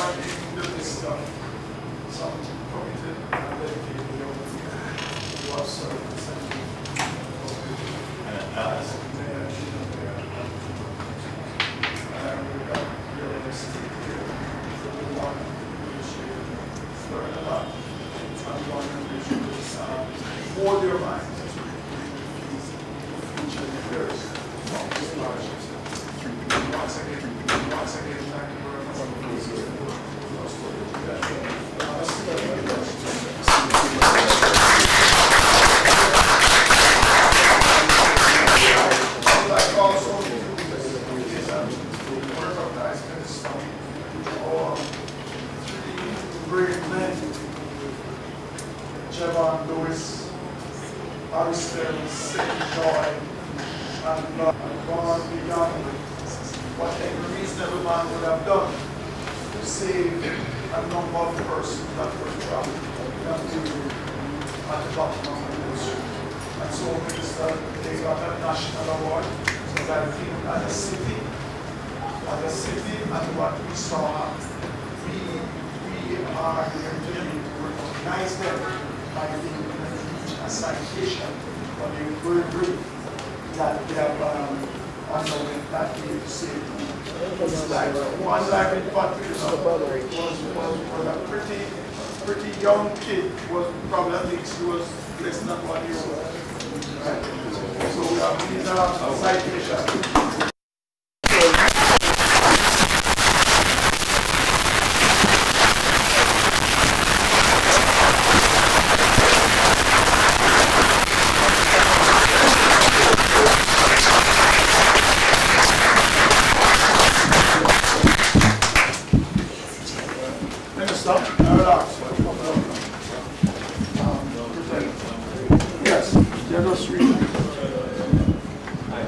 somebody who did this stuff, some committed and dedicated young people who have served the center as mayor, and we've got really stick here. So we want to appreciate learn a lot. And we want to appreciate more their minds as we future leaders of this scholarships. Once again, thank you very much for this. I'd like also to recognize our three great men, Javon Lewis, Aristel, St. Joy, and gone beyond what any reasonable man would have done to save a number of persons that were trapped at the bottom of the ocean. And so, Minister, they got a national award. So I think as a city, and what we saw, we are here to recognize them by giving them a citation for the bravery that they have underwent that day to save his life. One life in particular was a pretty young kid. Was probably at least he was less than 1 year old. Right? So we have these citations.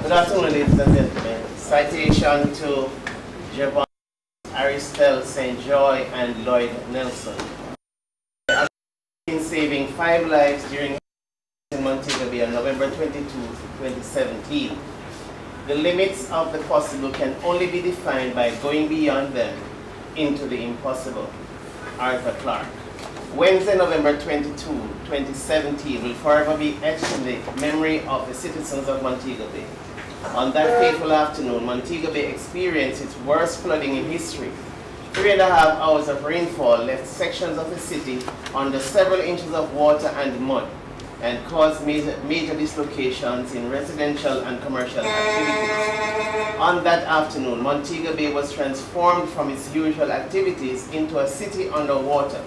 Good afternoon, ladies and gentlemen. Citation to Javon, Aristel, St. Joy, and Lloyd Nelson. In saving 5 lives during in Montego Bay on November 22, 2017. The limits of the possible can only be defined by going beyond them into the impossible. Arthur Clarke. Wednesday, November 22, 2017 will forever be etched in the memory of the citizens of Montego Bay. On that fateful afternoon, Montego Bay experienced its worst flooding in history. 3.5 hours of rainfall left sections of the city under several inches of water and mud and caused major dislocations in residential and commercial activities. On that afternoon, Montego Bay was transformed from its usual activities into a city underwater,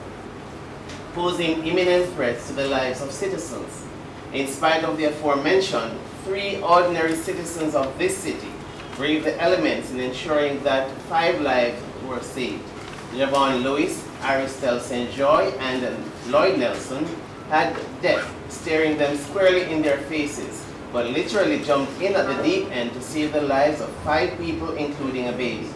posing imminent threats to the lives of citizens. In spite of the aforementioned, 3 ordinary citizens of this city braved the elements in ensuring that 5 lives were saved. Javon Lewis, Aristel St. Joy, and Lloyd Nelson had death staring them squarely in their faces, but literally jumped in at the deep end to save the lives of 5 people, including a baby.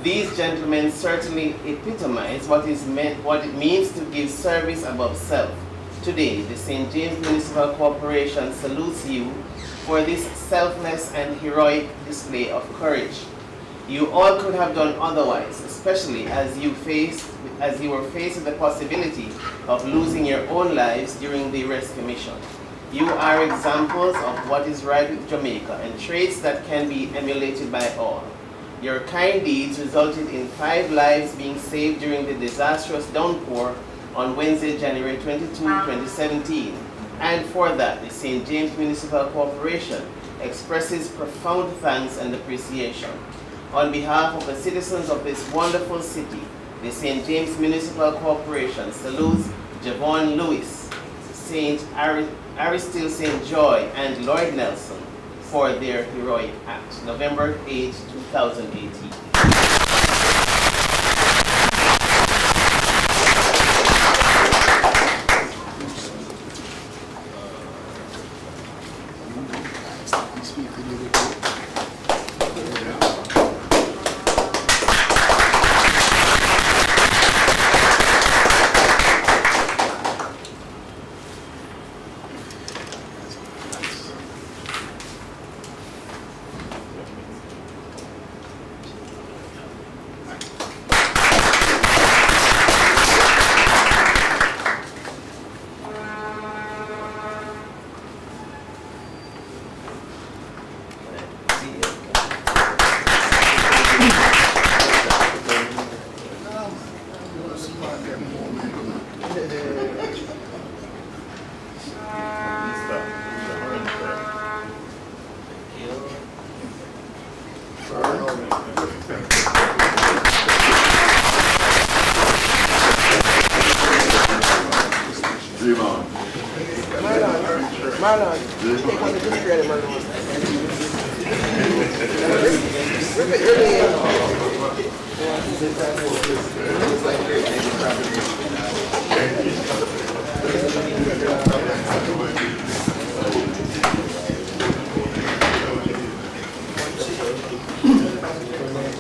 These gentlemen certainly epitomize what it means to give service above self. Today, the St. James Municipal Corporation salutes you for this selfless and heroic display of courage. You all could have done otherwise, especially as you were faced with the possibility of losing your own lives during the rescue mission. You are examples of what is right with Jamaica and traits that can be emulated by all. Your kind deeds resulted in 5 lives being saved during the disastrous downpour on Wednesday, January 22, 2017. And for that, the St. James Municipal Corporation expresses profound thanks and appreciation. On behalf of the citizens of this wonderful city, the St. James Municipal Corporation salutes Javon Lewis, Aristel St. Joy, and Lloyd Nelson for their heroic act. November 8, 2018. Marlon, take on the display, Marlon.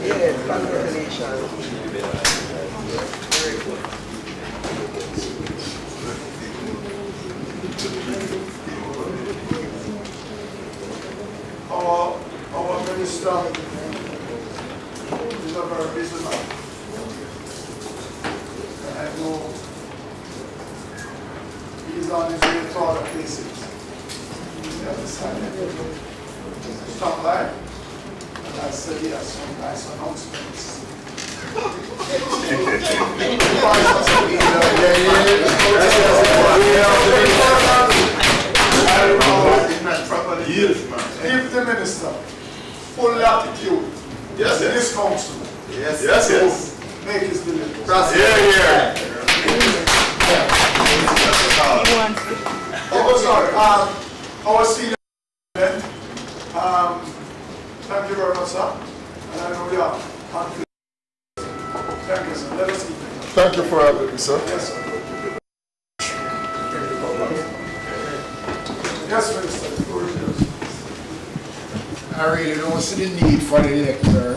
Yeah, congratulations. Very good. Our minister is a very busy man. And I know he's on his way to other places. He's decided to stop by. And I said he has some nice announcements. Give the minister full latitude in this council. Yes. Make his delivery. Sorry. Our senior president, thank you very much, sir. And I know we are confident. Thank you, sir. Let us eat. Thank you for having me, sir. Yes, sir. Yes, Minister. The floor is yours. I really don't see the need for the lecture.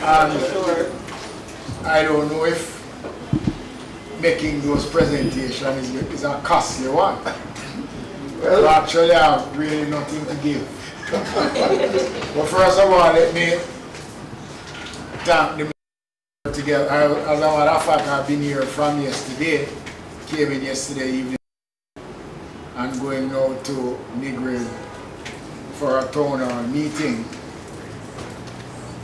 And I don't know if making those presentations is a costly one. Well, actually, I have really nothing to give. But first of all, let me thank the minister together. As a matter of fact, I've been here from yesterday, came in yesterday evening, and going now to Negril for a town hall meeting.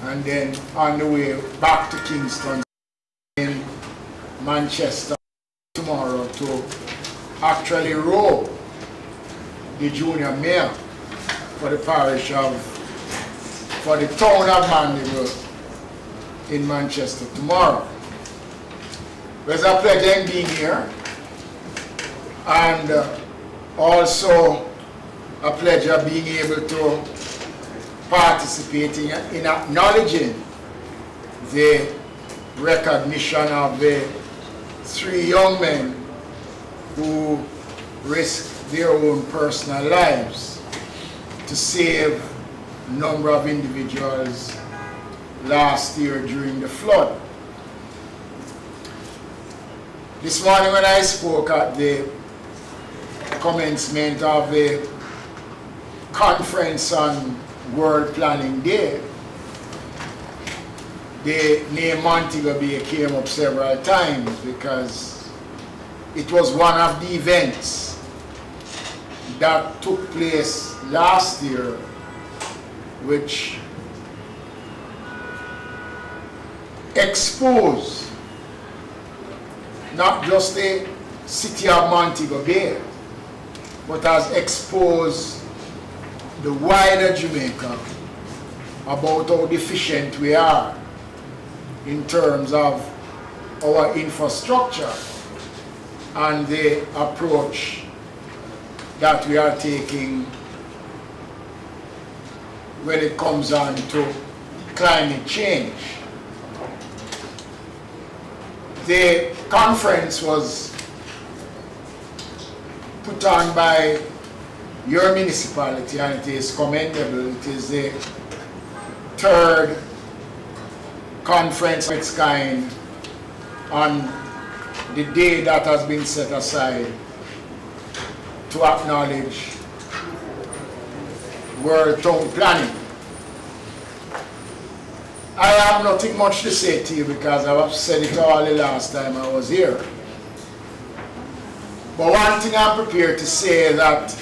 And then on the way back to Kingston in Manchester tomorrow to actually row the junior mayor for the parish of, for the town of Mandeville in Manchester tomorrow. There's a pleasure in being here, and also a pleasure being able to participate in acknowledging the recognition of the 3 young men who risked their own personal lives to save a number of individuals last year during the flood. This morning when I spoke at the commencement of the conference on World Planning Day, the name Montego Bay came up several times because it was one of the events that took place last year which exposed not just the city of Montego Bay, but has exposed the wider Jamaica about how deficient we are in terms of our infrastructure and the approach that we are taking when it comes on to climate change. The conference was put on by your municipality, and it is commendable. It is the 3rd conference of its kind on the day that has been set aside to acknowledge World Town Planning. I have nothing much to say to you because I've said it all the last time I was here. But one thing I'm prepared to say is that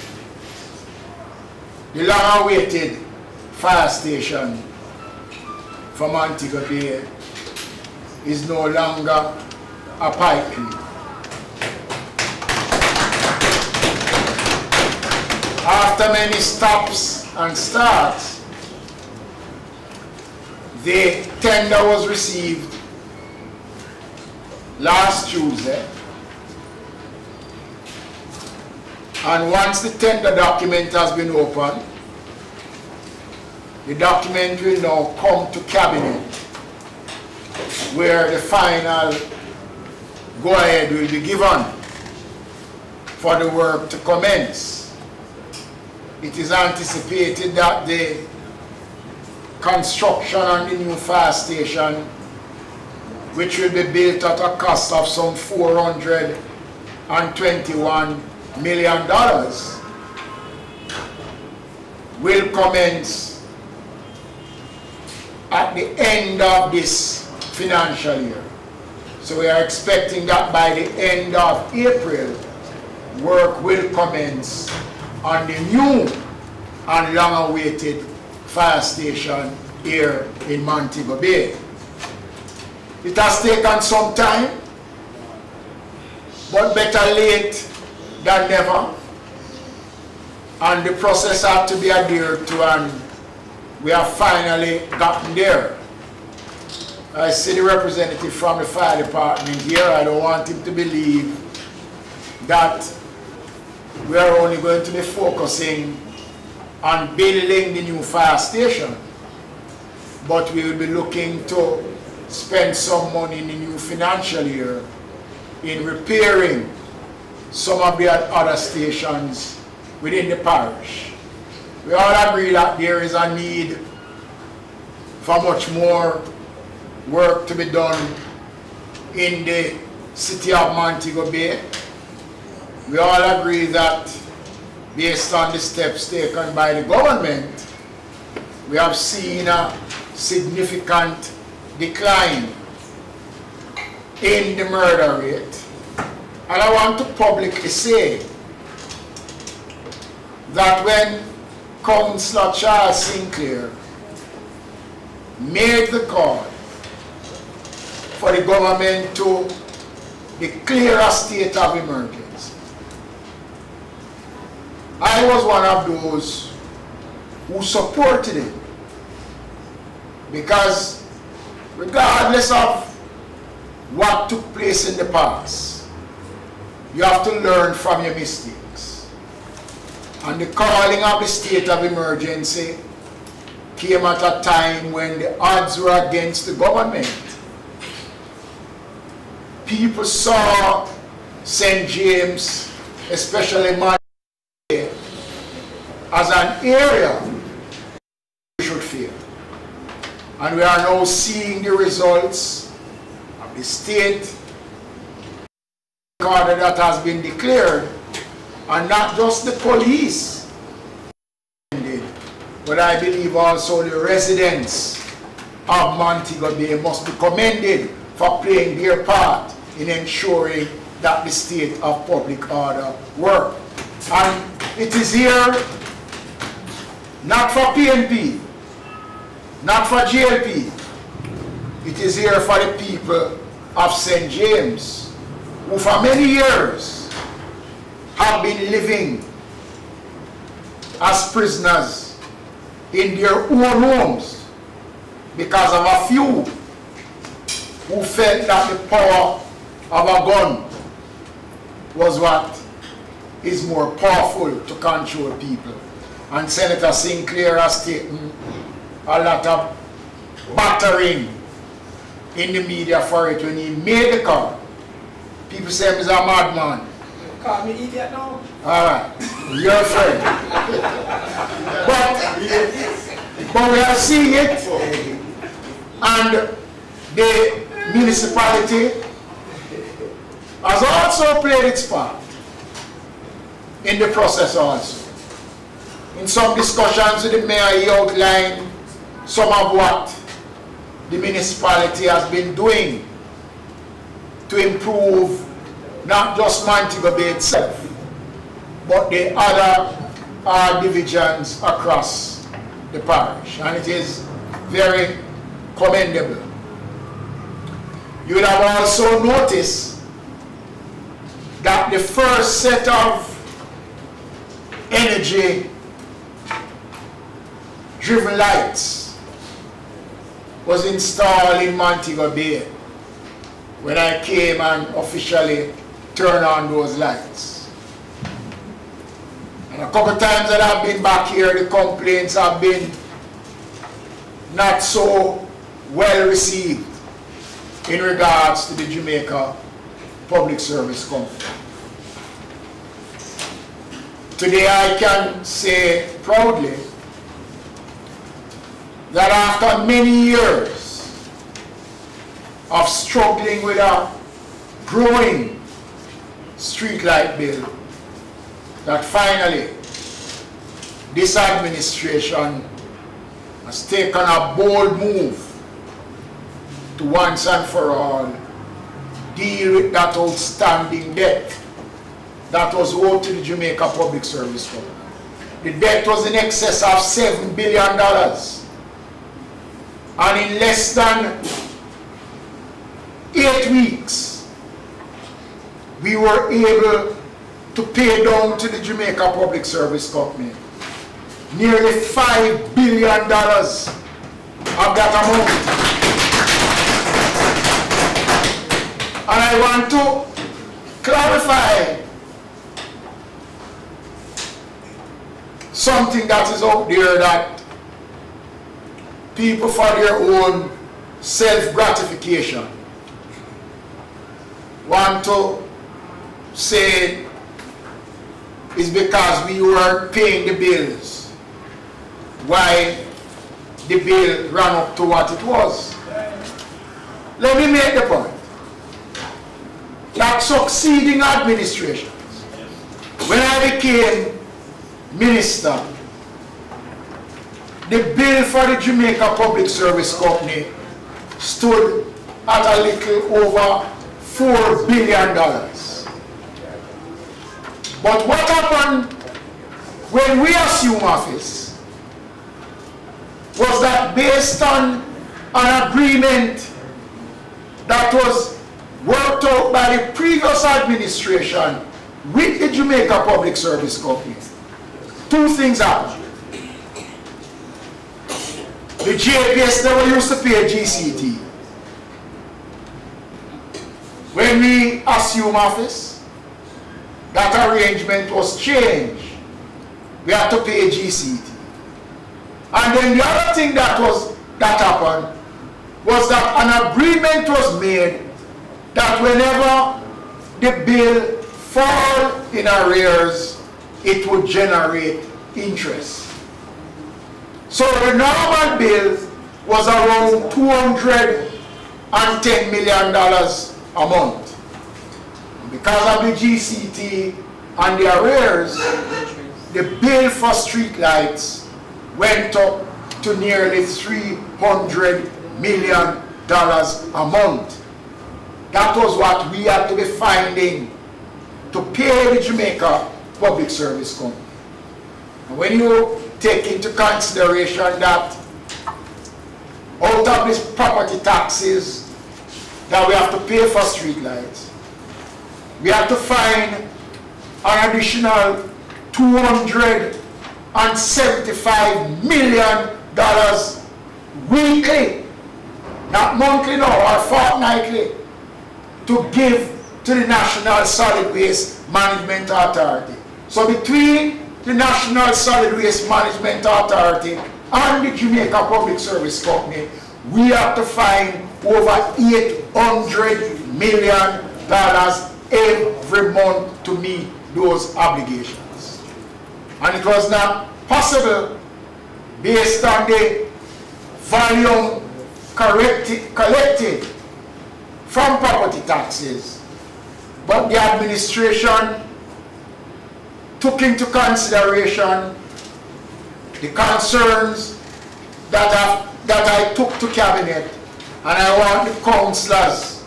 the long-awaited fire station for Montego Bay is no longer a pipeline. after many stops and starts, the tender was received last Tuesday. And once the tender document has been opened, the document will now come to cabinet, where the final go-ahead will be given for the work to commence. It is anticipated that the construction on the new fire station, which will be built at a cost of some $421 million, will commence at the end of this financial year. So we are expecting that by the end of April, work will commence on the new and long-awaited fire station here in Montego Bay. It has taken some time, but better late than never, and the process had to be adhered to, and we have finally gotten there. I see the representative from the fire department here. I don't want him to believe that we are only going to be focusing on building the new fire station, but we will be looking to spend some money in the new financial year in repairing some of the other stations within the parish. We all agree that there is a need for much more work to be done in the city of Montego Bay. We all agree that based on the steps taken by the government, we have seen a significant decline in the murder rate. And I want to publicly say that when Councillor Charles Sinclair made the call for the government to declare a state of emergency, I was one of those who supported it, because regardless of what took place in the past, you have to learn from your mistakes. And the calling of the state of emergency came at a time when the odds were against the government. People saw St. James, especially Montego Bay, as an area we should fear. And we are now seeing the results of the state order that has been declared, and not just the police, but I believe also the residents of Montego Bay must be commended for playing their part in ensuring that the state of public order work. And it is here not for PNP, not for GLP, it is here for the people of St. James, who for many years have been living as prisoners in their own homes because of a few who felt that the power of a gun was what is more powerful to control people. And Senator Sinclair has taken a lot of battering in the media for it when he made the call. People say he's a madman. Call me idiot now. Alright, you're a friend. But we are seeing it, and the municipality has also played its part in the process also. In some discussions with the mayor, he outlined some of what the municipality has been doing to improve not just Montego Bay itself, but the other divisions across the parish, and it is very commendable. You would have also noticed that the first set of energy driven lights was installed in Montego Bay when I came and officially turned on those lights. And a couple times that I've been back here, the complaints have been not so well received in regards to the Jamaica Public Service Company. Today I can say proudly that after many years of struggling with a growing streetlight bill, that finally this administration has taken a bold move to once and for all deal with that outstanding debt that was owed to the Jamaica Public Service Company. The debt was in excess of $7 billion. And in less than 8 weeks, we were able to pay down to the Jamaica Public Service Company nearly $5 billion of that amount. And I want to clarify something that is out there that people, for their own self-gratification, want to say is because we were paying the bills why the bill ran up to what it was. Let me make the point that succeeding administrations, when I became minister, the bill for the Jamaica Public Service Company stood at a little over $4 billion. But what happened when we assumed office was that based on an agreement that was worked out by the previous administration with the Jamaica Public Service Company, two things happened. The JPS never used to pay GCT. When we assumed office, that arrangement was changed. We had to pay GCT. And then the other thing that happened was that an agreement was made that whenever the bill fall in arrears, it would generate interest. So the normal bill was around $210 million a month. Because of the GCT and the arrears, the bill for streetlights went up to nearly $300 million a month. That was what we had to be finding to pay the Jamaica Public Service Company. And when you take into consideration that out of these property taxes that we have to pay for streetlights, we have to find an additional $275 million weekly, not monthly or fortnightly, to give to the National Solid Waste Management Authority. So between the National Solid Waste Management Authority and the Jamaica Public Service Company, we have to find over $800 million every month to meet those obligations. And it was not possible based on the volume collected from property taxes, but the administration took into consideration the concerns that I took to cabinet, and I want the councillors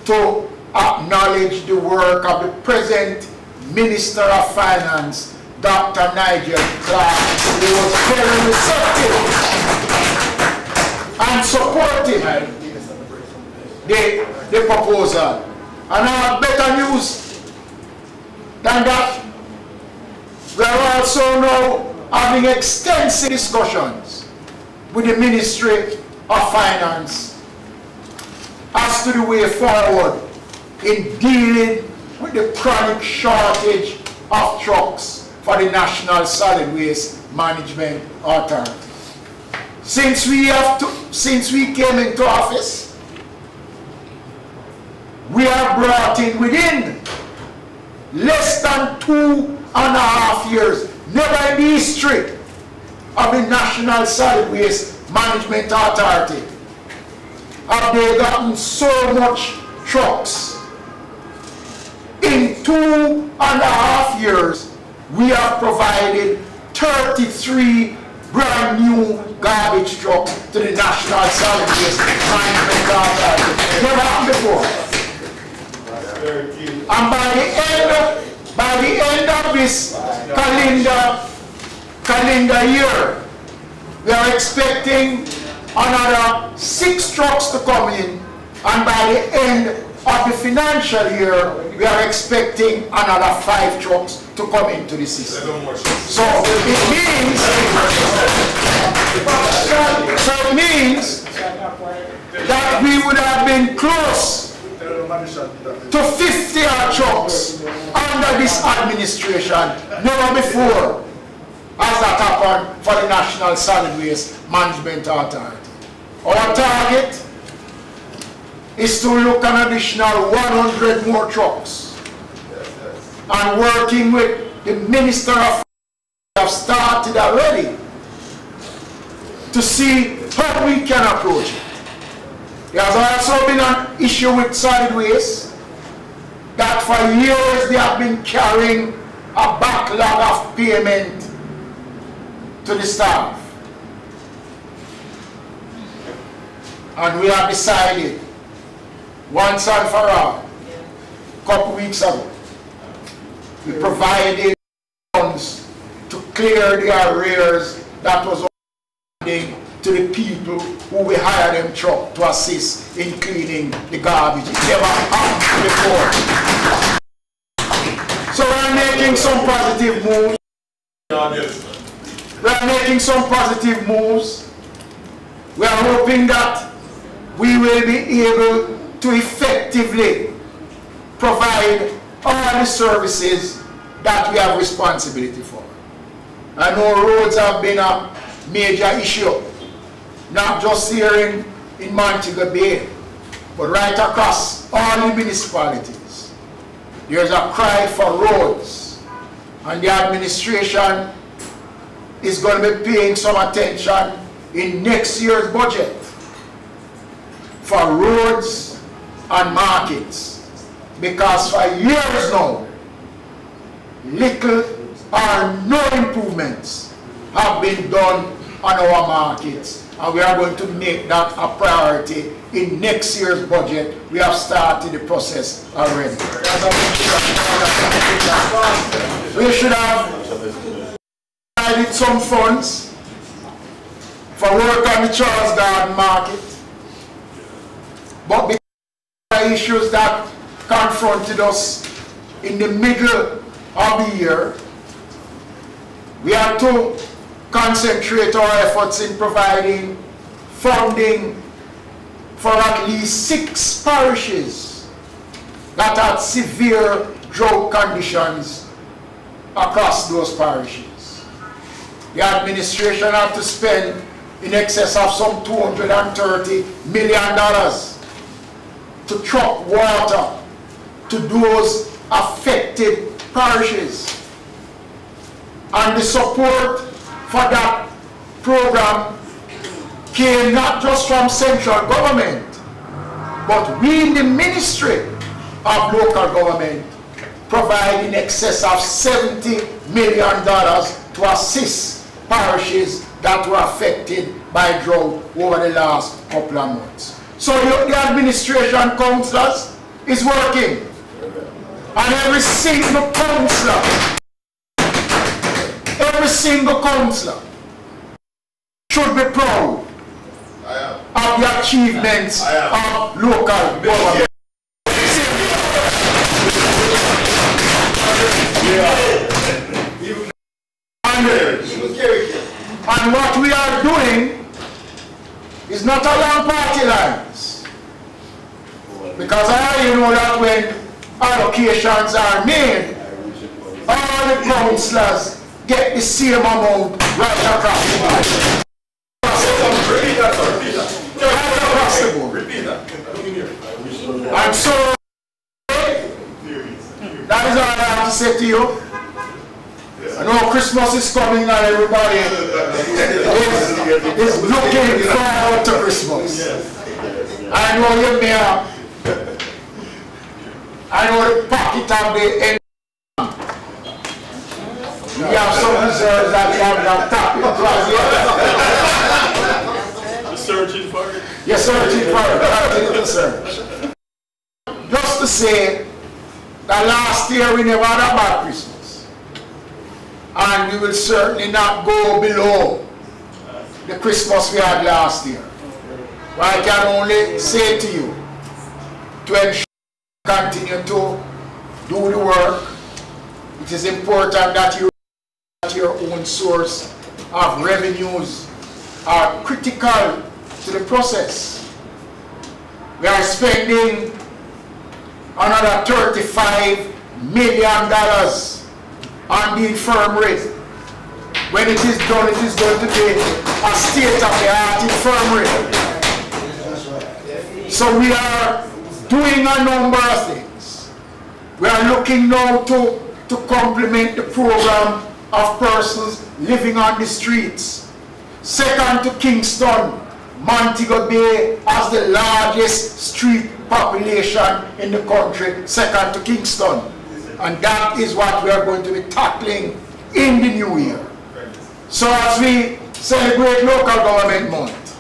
to acknowledge the work of the present Minister of Finance, Dr. Nigel Clark, who was very receptive and supportive the proposal. And I have better news than that. We are also now having extensive discussions with the Ministry of Finance as to the way forward in dealing with the chronic shortage of trucks for the National Solid Waste Management Authority. Since we came into office, we have brought in within less than 2.5 years, never in the history of the National Solid Waste Management Authority have they gotten so much trucks. In 2.5 years, we have provided 33 brand new garbage trucks to the National Solid Waste Management Authority. Never happened before. And by the end of this calendar year, we are expecting another 6 trucks to come in, and by the end of the financial year, we are expecting another 5 trucks to come into the system. So it means that we would have been close to 50 trucks under this administration, never before has that happened for the National Solid Waste Management Authority. Our target is to look an additional 100 more trucks. And working with the Minister of have started already to see how we can approach it. There has also been an issue with solid waste that for years they have been carrying a backlog of payment to the staff. And we have decided once and for all, a couple weeks ago, we provided funds to clear the arrears that was owing to the people who we hire them truck to assist in cleaning the garbage. It never happened before. So we're making some positive moves. We're making some positive moves. We are hoping that we will be able to effectively provide all the services that we have responsibility for. I know roads have been a major issue, not just here in Montego Bay, but right across all the municipalities. There's a cry for roads, and the administration is going to be paying some attention in next year's budget for roads and markets, because for years now, little or no improvements have been done on our markets, and we are going to make that a priority in next year's budget. We have started the process already. We should have provided some funds for work on the Charles Garden market, but because of the issues that confronted us in the middle of the year, we had to concentrate our efforts in providing funding for at least 6 parishes that had severe drought conditions across those parishes. The administration had to spend in excess of some $230 million to truck water to those affected parishes. And the support for that program came not just from central government, but we in the Ministry of Local Government provide in excess of $70 million to assist parishes that were affected by drought over the last couple of months. So the administration councillors is working, and every single councillor should be proud of the achievements of local government. And what we are doing is not along party lines. Because I know that when allocations are made, all the councillors get the same amount right across the board. Right across the board. And so, that is all I have to say to you. I know Christmas is coming and everybody is looking forward to Christmas. I know you may have, I know the pocket of the end. We have some reserves that you have not tapped into. You're searching for it? You're searching for it. Continue to search. Just to say that last year we never had a bad Christmas. And we will certainly not go below the Christmas we had last year. But I can only say to you, to ensure you continue to do the work, it is important that your own source of revenues are critical to the process. We are spending another $35 million on the infirmary. When it is done, it is going to be a state-of-the-art infirmary. So we are doing a number of things. We are looking now to complement the program of persons living on the streets. Second to Kingston, Montego Bay has the largest street population in the country, second to Kingston. And that is what we are going to be tackling in the new year. So as we celebrate local government month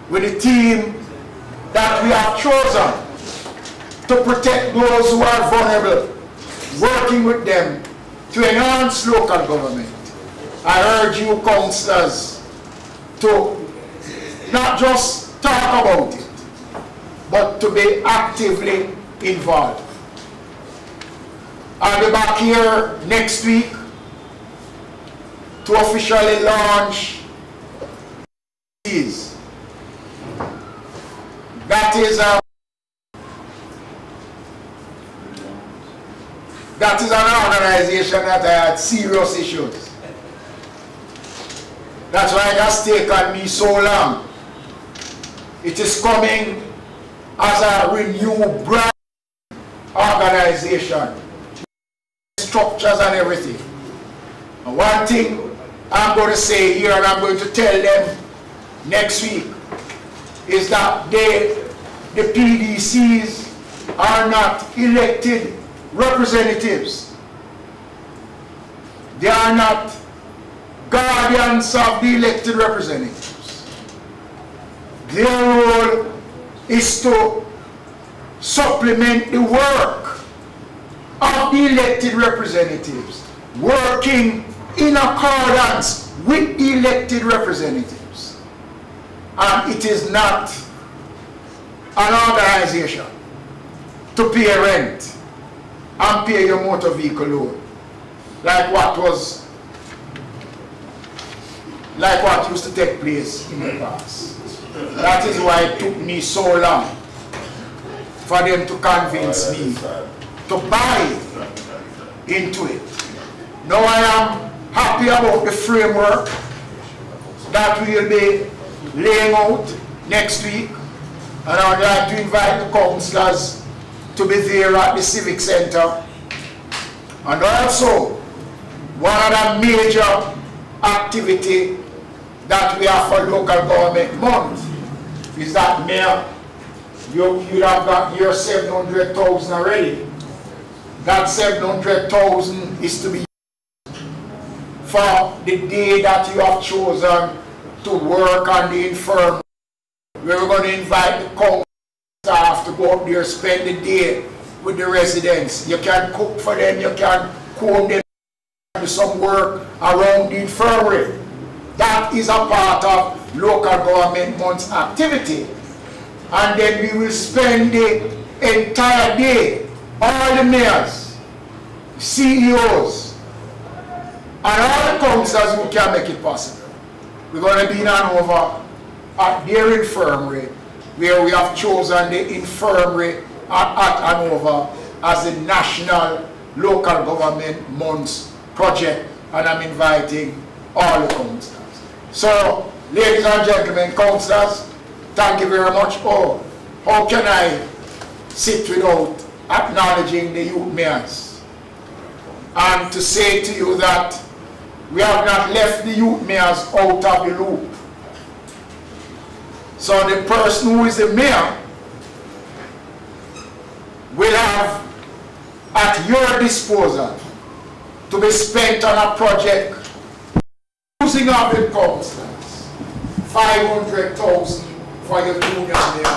with the team that we have chosen to protect those who are vulnerable, working with them to enhance local government, I urge you councillors to not just talk about it, but to be actively involved. I'll be back here next week to officially launch these. That is an organization that had serious issues. That's why it has taken me so long. It is coming as a renewed brand organization, structures and everything. And one thing I'm going to say here, and I'm going to tell them next week, is that the PDCs are not elected representatives. They are not guardians of the elected representatives. Their role is to supplement the work of the elected representatives, working in accordance with the elected representatives. And it is not an organization to pay rent and pay your motor vehicle loan, like what used to take place in the past. That is why it took me so long for them to convince me to buy into it. Now I am happy about the framework that we will be laying out next week, and I would like to invite the councillors to be there at the Civic Center. And also, one of the major activity that we have for local government month is that, Mayor, you have got your 700,000 already. That 700,000 is to be used for the day that you have chosen to work on the infirmary. We're going to invite the council staff to go up there, spend the day with the residents. You can cook for them, you can comb them, do some work around the infirmary. That is a part of local government month's activity. And then we will spend the entire day, all the mayors, CEOs, And all the councillors who can make it possible. We're going to be in Hanover at their infirmary, where we have chosen the infirmary at Hanover as the National Local Government Months project, and I'm inviting all the councillors. So, ladies and gentlemen, councillors, thank you very much. Oh, how can I sit without acknowledging the youth mayors? And to say to you that we have not left the youth mayors out of the loop. So the person who is the mayor will have at your disposal to be spent on a project using up the councillors, 500,000 for your junior mayor.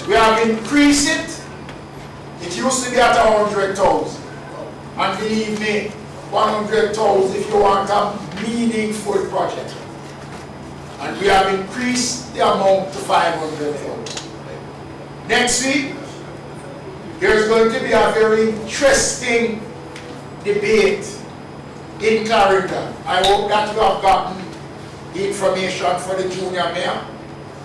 We have increased it. It used to be at 100,000. And believe me, 100,000 if you want a meaningful project. And we have increased the amount to 500,000. Next week, there's going to be a very interesting debate in Clarendon. I hope that you have gotten the information for the junior mayor,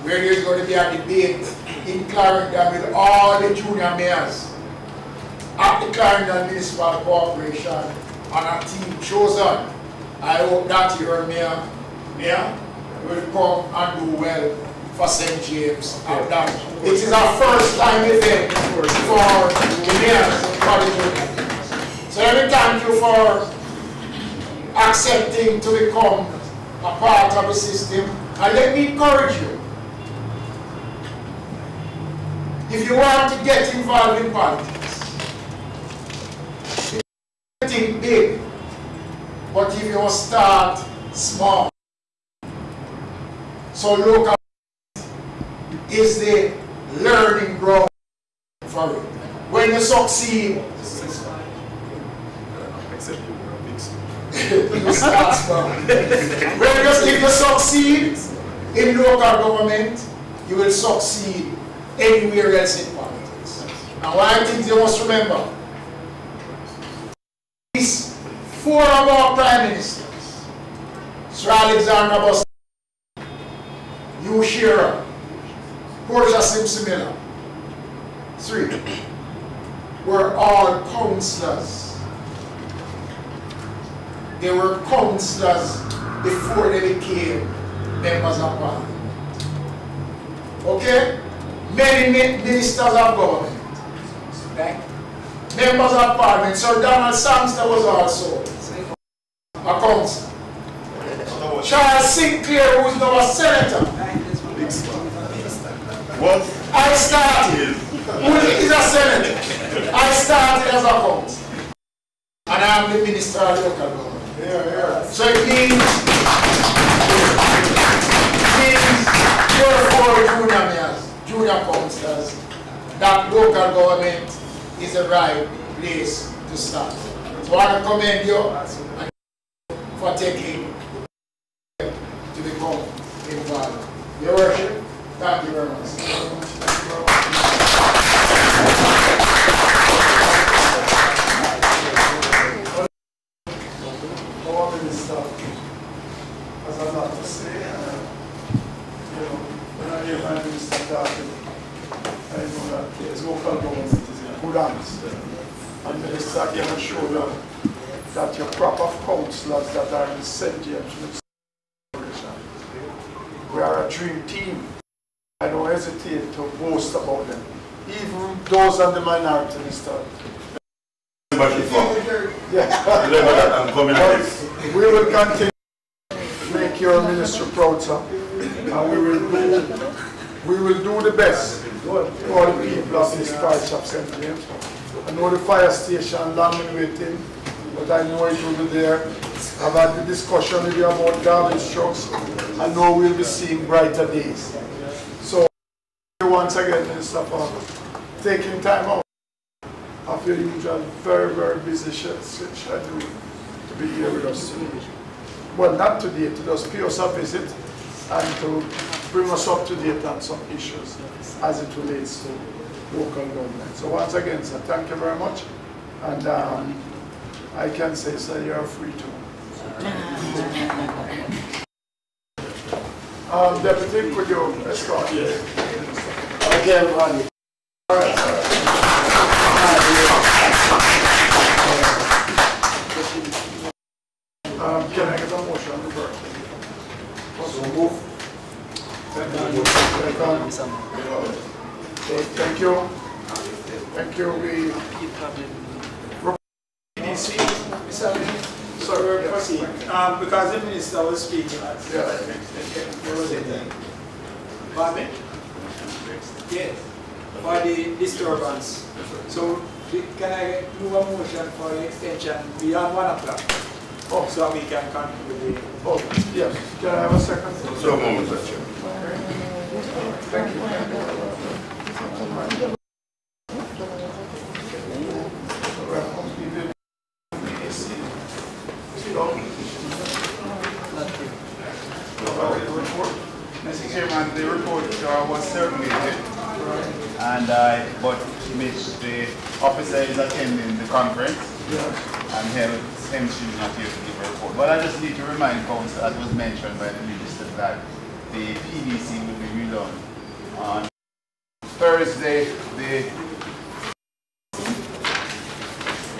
where there's going to be a debate in Clarendon with all the junior mayors at the Clarendon Municipal Corporation and a team chosen. I hope that your mayor will come and do well for St. James at that. It is a first time event for the mayors for the junior. So let me thank you for accepting to become a part of the system, and let me encourage you. If you want to get involved in politics, think big, but if you start small. So local is the learning ground for it. When you succeed, you start small. If you succeed in local government, you will succeed anywhere else in politics. And one thing you must remember, these four of our prime ministers, Sir Alexander Bus, Hugh Shearer, Portia Simpson-Miller, three, were all councillors. They were councillors before they became members of parliament. Okay? Many ministers of government, right? Members of parliament. Sir Donald Sangster was also a councillor. Charles Sinclair, who is now a senator. What? I started, who is a senator. I started as a councillor. And I am the minister of local government. So it means junior councillors, that local government is the right place to start. So I want to commend you for taking to become involved. Your Worship, thank you very much. As I like to say, when I hear Prime Minister talking, I know that his local government is in good hands. And Minister can show them that your crop of councillors that are in St. James Municipal, we are a dream team. I don't hesitate to boast about them. Even those on the minority list. We will continue to make your ministry proud, sir. And we will do the best for the people of this parish of St. James. I know the fire station long been waiting, but I know it will be there. I've had the discussion with you about garbage trucks. I know we'll be seeing brighter days. So once again, Minister, for taking time out of your usual very, very busy schedule to be here with us today. Well, not today, to just pay us a visit and to bring us up to date on some issues as it relates to local government. So once again, sir, thank you very much. And I can say, sir, you are free to. Deputy, could you escort? Yes. Okay, everybody. All right, sir. Can I get a motion to work? So move. Thank you. Thank you. We PDC, sorry, proceed. Because the minister was speaking. Pardon? Yes, for the disturbance. So can I move a motion for the extension beyond 1 o'clock? Oh, so we can continue with the... Oh, yes. Can I have a second? So moment, Mr. Chairman. Thank you. Mr. Chairman, the report was circulated, and but the officer is attending the conference, and hence she is not here to give a report. But I just need to remind Council, as was mentioned by the Minister, that the PDC will be redone on Thursday,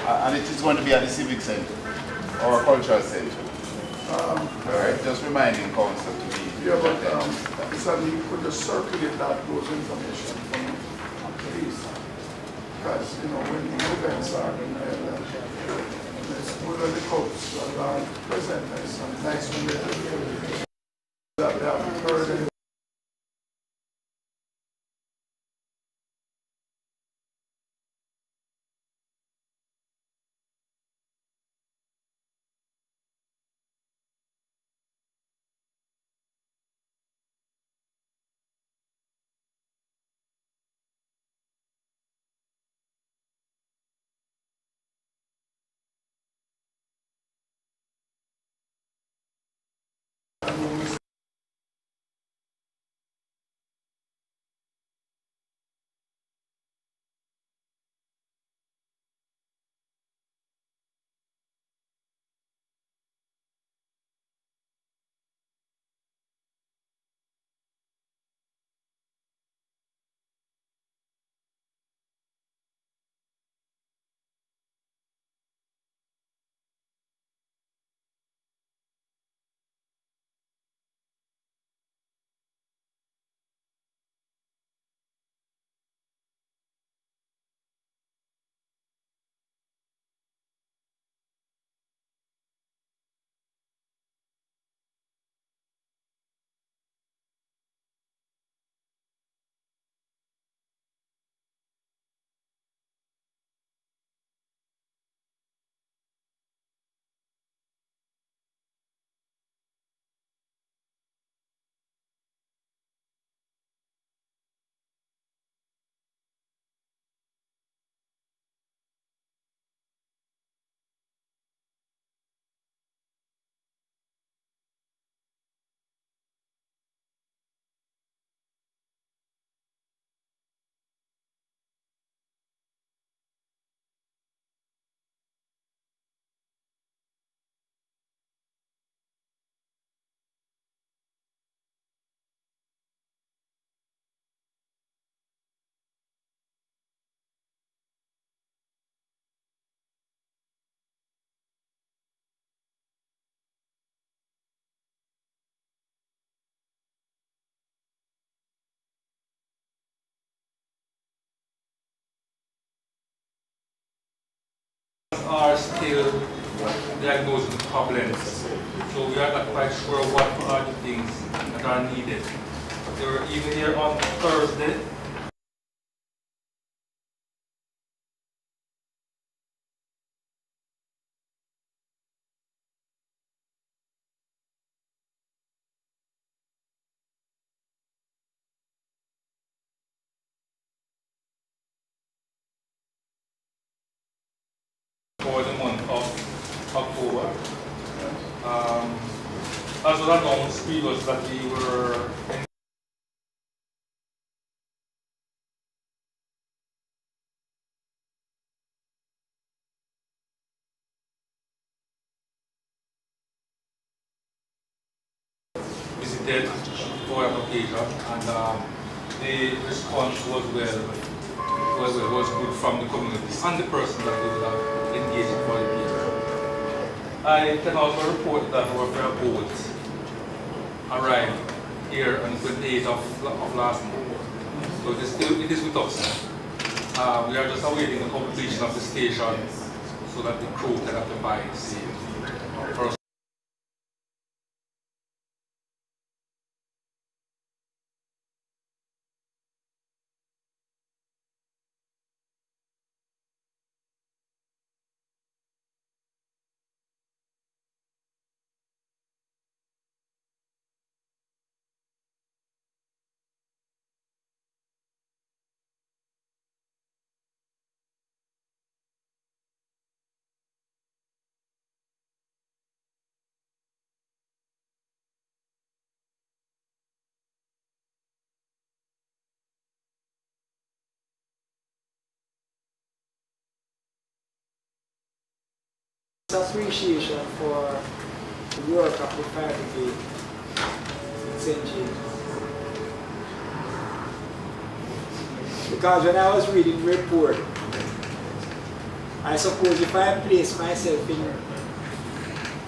and it is going to be at the Civic Center or Cultural Center. Alright, just reminding Council to be. Yeah, but sir, you could just circulate those information for me, please. Because, you know, when the events are in Ireland, there's one of the coats that are present, there's some nice one that they have heard. And are still diagnosing problems, so we are not quite sure what are the things that are needed. They were even here on Thursday. For the month of October. as was announced previous that we were visited for an occasion, and the response was was good from the community and the person that we have engaged for the period. I can also report that our prayer boat arrived here on the 28th of last month. So it is with us. We are just awaiting the completion of the station so that the crew can occupy it safely. Appreciation for the work of the fire brigade in St. James. Because when I was reading the report, I suppose if I place myself in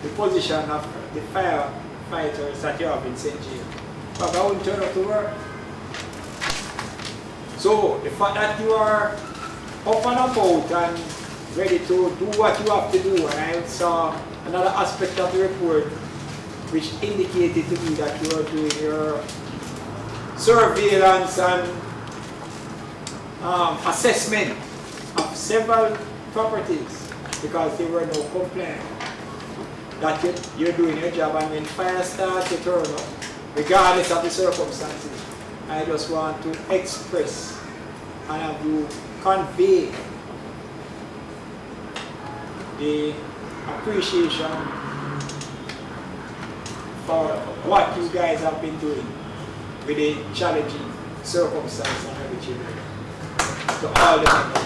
the position of the firefighters that you have in St. James, but I wouldn't turn up to work. So the fact that you are up and about and ready to do what you have to do, and I saw another aspect of the report which indicated to me that you are doing your surveillance and assessment of several properties because there were no complaints. That you're doing your job, and when fire starts, you turn up, regardless of the circumstances. I just want to express and have you convey the appreciation for what you guys have been doing with the challenging circumstances and everything. To all the members.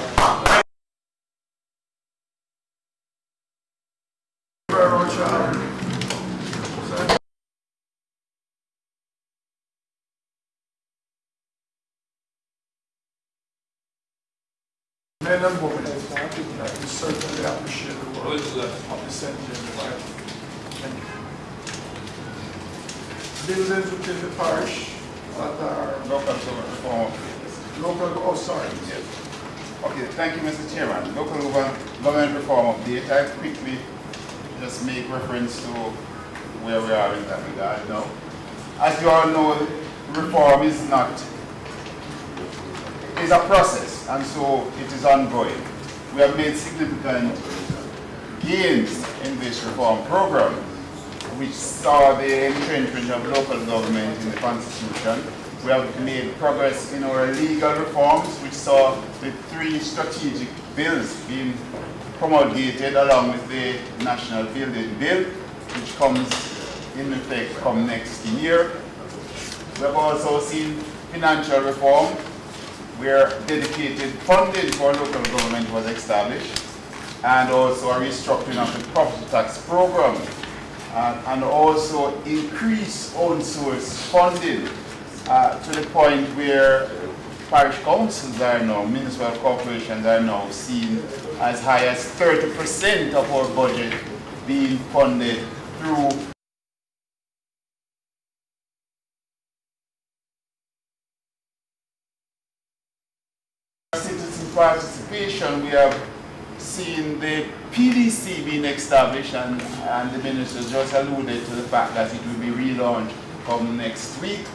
Men and women, we certainly appreciate the work of the St. James Fire. Thank you. Buildings within the parish that are Local government reform. oh sorry. Yes. Okay, thank you, Mr. Chairman. Local government reform update. I quickly just make reference to where we are in that regard now. As you all know, reform is a process, and so it is ongoing. We have made significant gains in this reform program, which saw the entrenchment of local government in the Constitution. We have made progress in our legal reforms, which saw the 3 strategic bills being promulgated along with the National Building Bill, which comes in effect come next year. We have also seen financial reform, where dedicated funding for local government was established, and also a restructuring of the property tax program, and also increased own source funding to the point where parish councils are now, municipal corporations are now seen as high as 30% of our budget being funded through citizen participation. We have seen the PDC being established, and the minister just alluded to the fact that it will be relaunched come next week,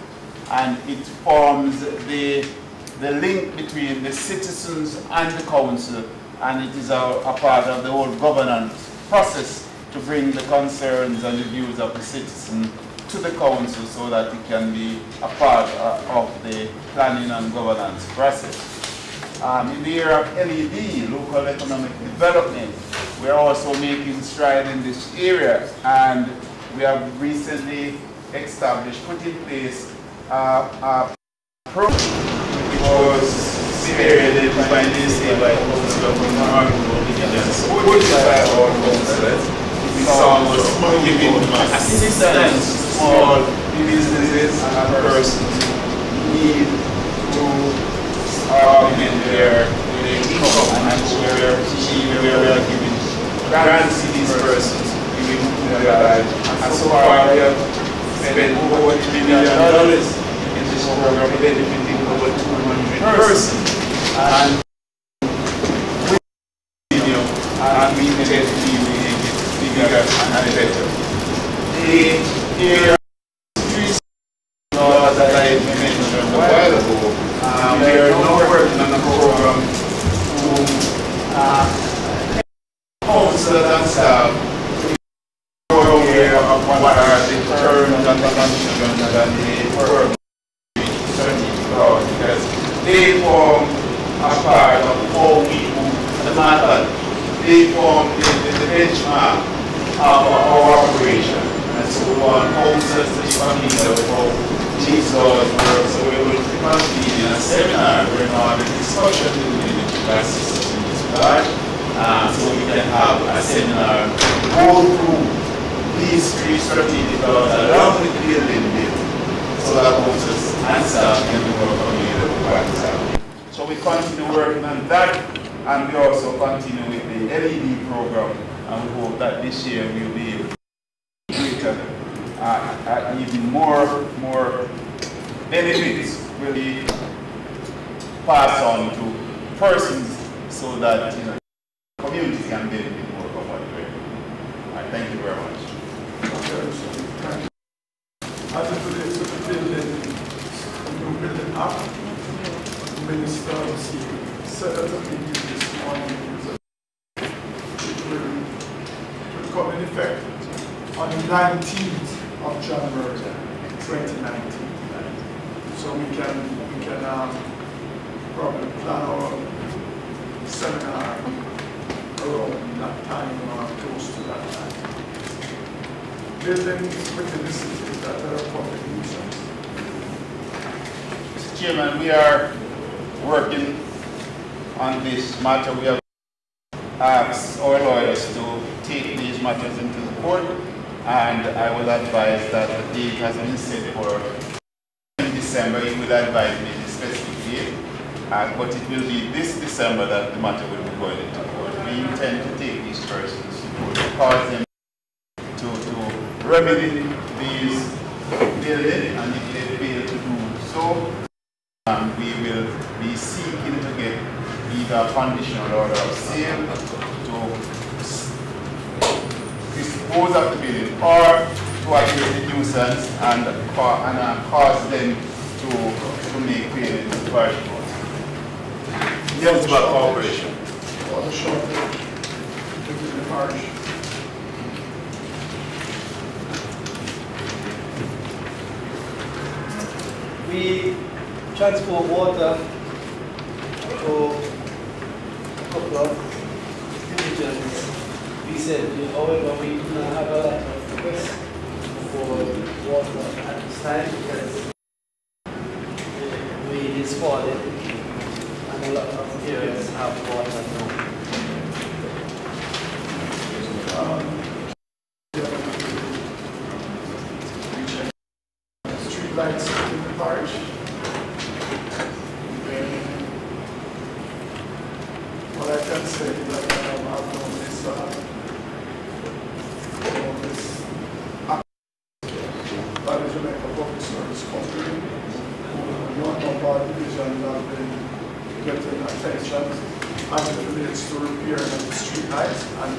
and it forms the link between the citizens and the council, and it is a part of the whole governance process to bring the concerns and the views of the citizen to the council so that it can be a part of the planning and governance process. In the area of LED, local economic development, we are also making stride in this area, and we have recently established, put in place a program which was spearheaded by the Council of Indians, supported by our councillors. We saw giving assistance to small businesses and persons need to augment their income, and we are giving grants to these persons in their lives. And so far we have spent over $3 million in this program, benefiting over 200 persons. And we intend to make it bigger and better. The area laws that I mentioned a while ago, we are now working on a program to council and staff to be aware of what are the terms and the conditions that they work because they form a part of how we do the matter. They form the benchmark of our operation. And so we want councils to be familiar with how these laws work. So we will convene a seminar where now the discussion will be in the systems in this regard. So we can have a seminar go through these three strategic laws along with the building bill, so that councils and staff can be more familiar with what is happening. So we continue working on that, and we also continue with the LED program, and we hope that this year we'll be able to even more benefits will be passed on to persons so that the community can benefit more from what we're doing. Thank you very much. As it relates to the building, the new building act, the Minister said at a meeting this morning that it will come in effect on the 19th of January 2019. So we can probably plan our seminar around that time or close to that time. Buildings within the city that are public nuisance. Mr. Chairman, we are working on this matter. We have asked our lawyers to take these matters into the court, and I will advise that the date has been set for December. He will advise me the specific date, but it will be this December that the matter will be going into court. We intend to take these persons to court, cause them to remedy these buildings, and if they fail to do so, we will be seeking to get either a conditional order of sale to dispose of the building or to address the nuisance and cause them to make payment to the parish council. Municipal corporation. Or the short within the parish. We transport water to a couple of divisions. We said, however, we do not have a lot of requests for water at this time because the rain is falling and a lot of areas have water now. Street lights in the parish. What I can say is that I've known this by the Jamaica Public Service Company, who non-bombard divisions have been getting attention as it relates to repairing of the street lights, and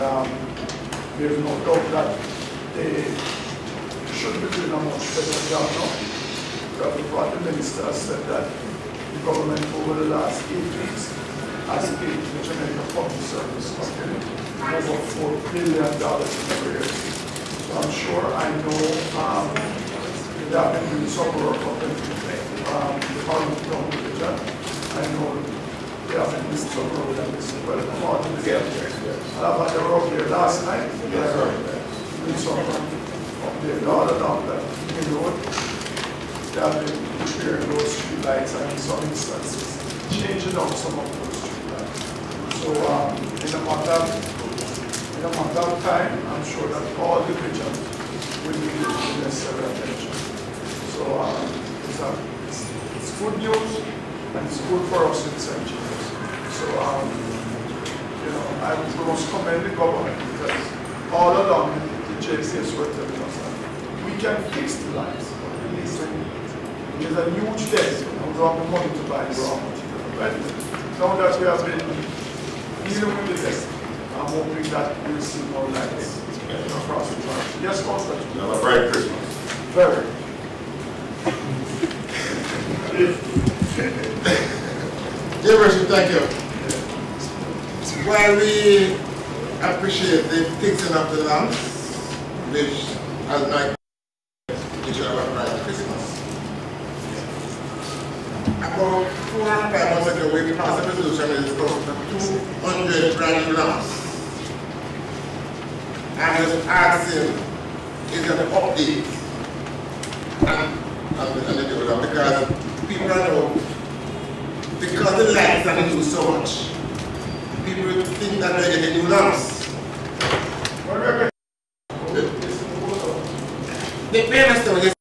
there's no doubt that they should be doing a much better job now. Because what the minister has said that the government over the last 8 weeks has paid the Jamaica Public Service Company over $4 billion in arrears. So I'm sure, I know they have been doing some work up in the Parliament Town Division. I know they have been doing some work on this well part of the game. And I've had a road here last night. Doing some work update all along that main road. They have been repairing those street lights and in some instances changing out some of those street lights. So in a matter of time, I'm sure that all the regions will be given the necessary attention. So it's good news and it's good for us in St. James. So I must commend the government because all along the JCS were telling us that we can fix the lights, but we need to. There's a huge debt and we don't have the money to buy the raw material. But now that we have been dealing with the debt, I'm hoping that we will see more lights across the board. Yes, Councilor. Have a bright Christmas. Very. Dear Worship, thank you. While we appreciate the fixing of the lamps, which has my we should have a bright Christmas. About 4 or 5 months ago, we passed a resolution that is called 200 brand new lamps. I was asking, is there an update on the development? Because people know, because the lights are going to do so much, people think that they're getting new lamps. The parents know this.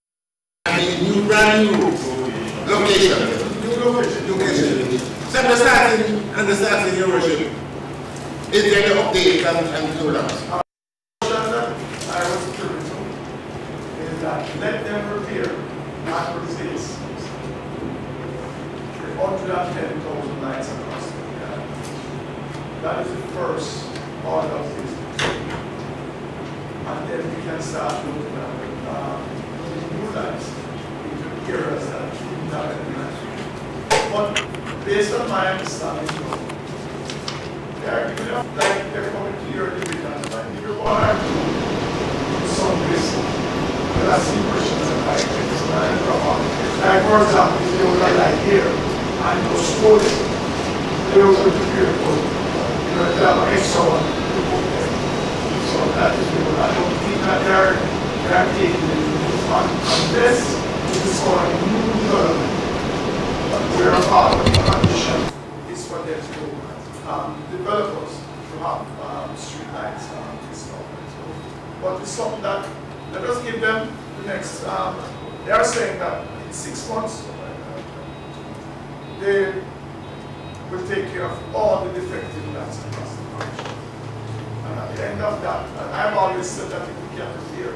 I mean, new brand new location. So understanding your worship. Is there any update and new lamps? I was curious is that let them repair, not replace. 110,000 lights across the area. That is the first order of business. And then we can start looking at new lights into areas that we not any lights. But based on my understanding, they are giving up like they're coming to your division and you are some risk. But that's the impression that I get. Like for example, if they were like here, and those schools, they were going to prepare for, they have an extra one to put there. So that is good. I don't think that they're taking it on this. This is for a new development. But we're a part of the condition is for them to developers to have street lights installed. But it's something that, let us give them the next, they are saying that in 6 months, they will take care of all the defective lights across the country. And at the end of that, and I've always said that if we can repair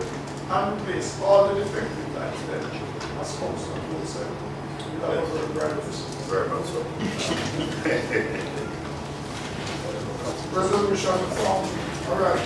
and replace all the defective lights, then as Councilor Poole said, we'll have a very bright Christmas. Very much so. Resolution from, all right,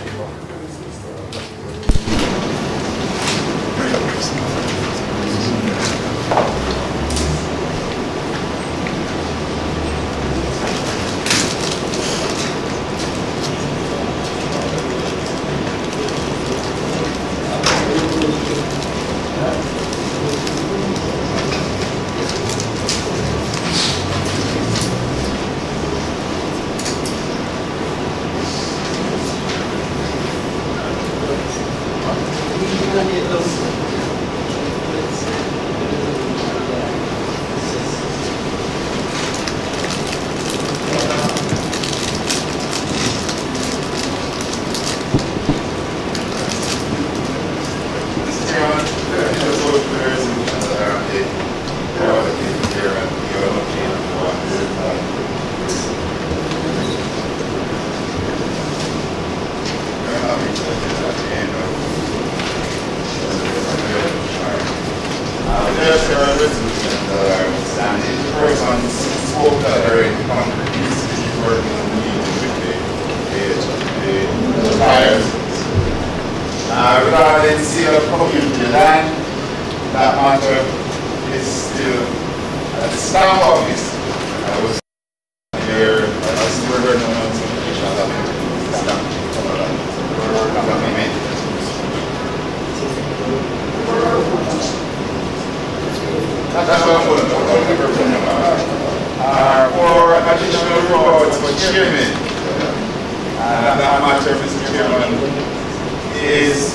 Regarding sale of community land, that matter is still at the stamp office. I was there as we were working on some applications of the stamp document. That's what I'm going to talk about. For additional reports for chairman, that matter, Mr. Chairman, is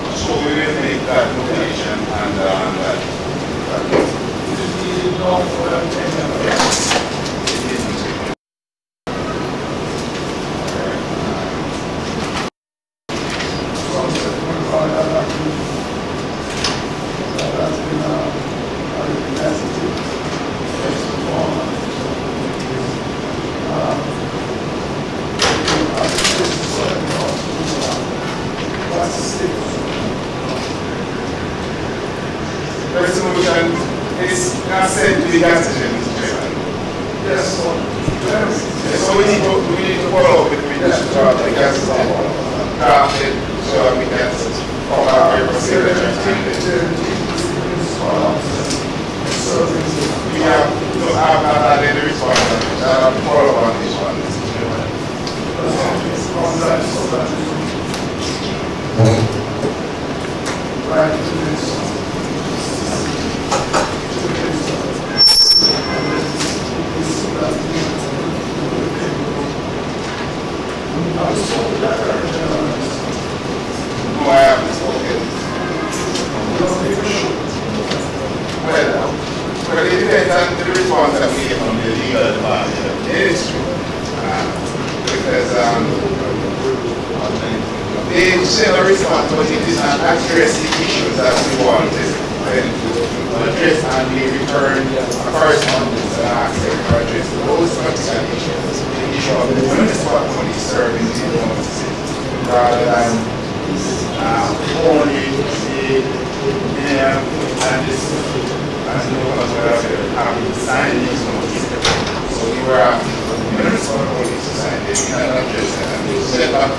So we will make that notation and resolution is not sent to the gas station, Mr. Chairman. Yes, sir. So we need to follow up with the Ministry of the gas station, drafted so that we can come back here for signature and we have not had any response. I have to follow up on this one, Mr. Chairman. No, I haven't spoken. Well, it depends on the response that we get from the legal department of the ministry. Because they send a response, but it is not address the issues that we wanted to address, and we return a correspondence and ask them to address those particular issues. The issue of the municipal police serving the emergency, rather than only the and this as no having to sign these notices. So we were asking the municipal police to sign this, we cannot address it, and we set up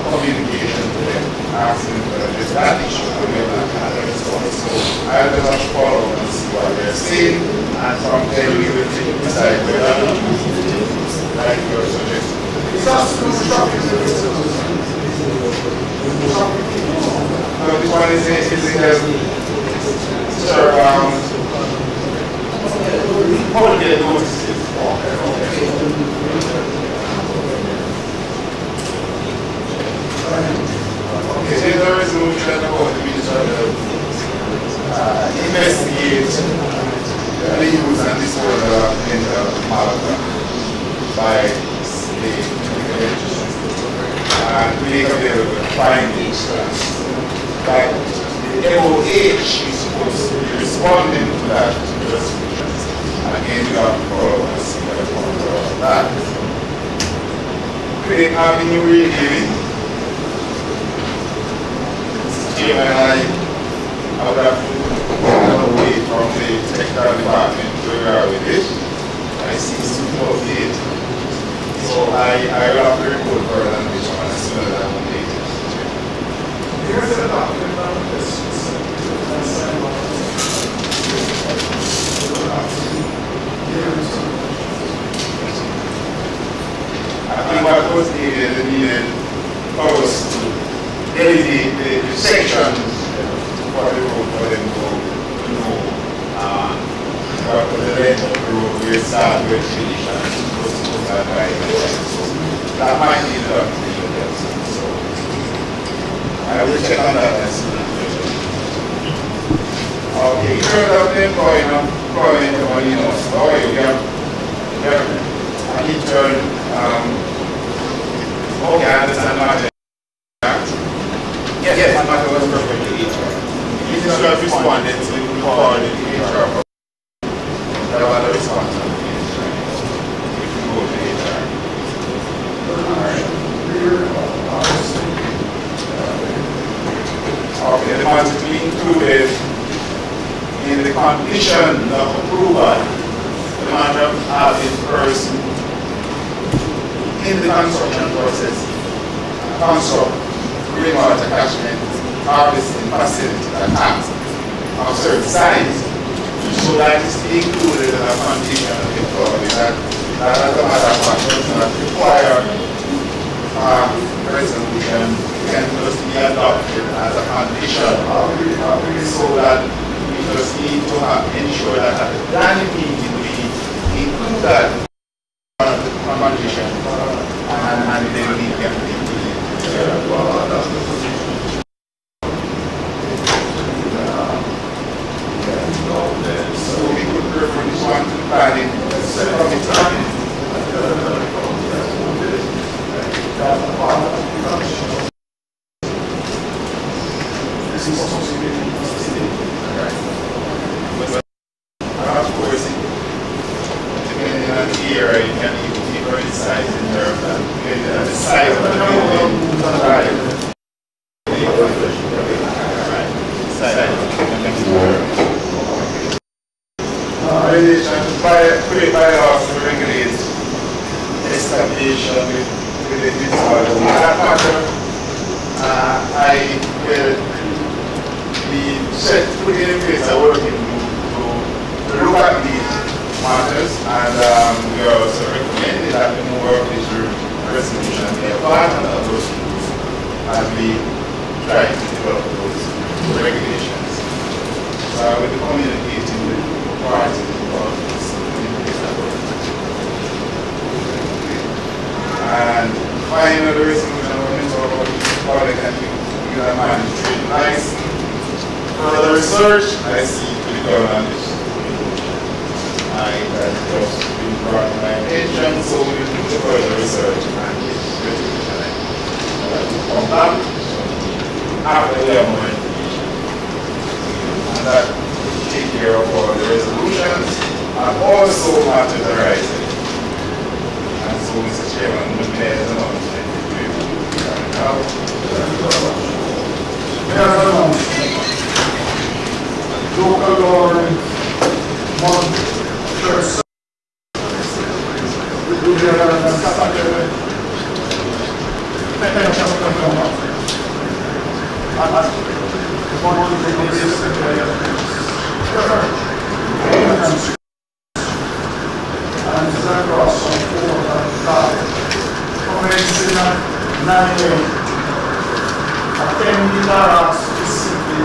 communication to them, asking them to address that issue, and we have not had a response. So I'll just have to follow up and see what they're saying, and from there we will decide whether like your suggestion. It's also shocking. So this one is holiday notices. Okay, so there is a resolution about the Minister to investigate the use and disposal of mental malware by the education and make available findings that the MOH is supposed to be responding to that resolution. Again, you have to follow and see the response of that. Create avenue reviewing. Chairman, I would have to away from the technical department where we are with this. I see it's 248. So I will have to report further on this one as soon as I'm on date. Here's the document on this. I think what was needed for us to delineate the sections for the road for them to know what was the length of the road, where it started, where it finished, and supposed to go by. So that might be the document. So I will check on that as soon as possible. Okay, in terms of the employment of we have an intern. Okay, I understand matter. Yes, matter was perfectly HR. It is not responded to the call the HR. That was the response of the HR. If you go to HR. Alright. Okay, the funds to be included in the condition of approval, the matter of having person in the construction process, construct rainwater catchment harvesting facility that has of certain size, so that is included in a condition of employment that as a matter of fact does not require resolution, can just be adopted as a condition so that we just need to ensure that at the planning meeting we include that condition and then we can terms of the size of the building. Right. Bylaws to regulate excavation with the municipal. That matter, I will be putting in place a working group to look at these matters, and we are also recommending that the more of this resolution be a part of those groups as we try to develop those regulations. So I will be communicating with parties involved in this. And final resolution of municipal public and administration license. Further research, I see critical knowledge. That just been brought to my attention, so we will do the further research and this resolution. Come back after we have more information. And that will take care of all the resolutions and also matters arising. And so, Mr. Chairman, the mayor's announcement will be carried out. Mayor's announcement. Local government monitors commencing at 9 a.m. Attending our specifically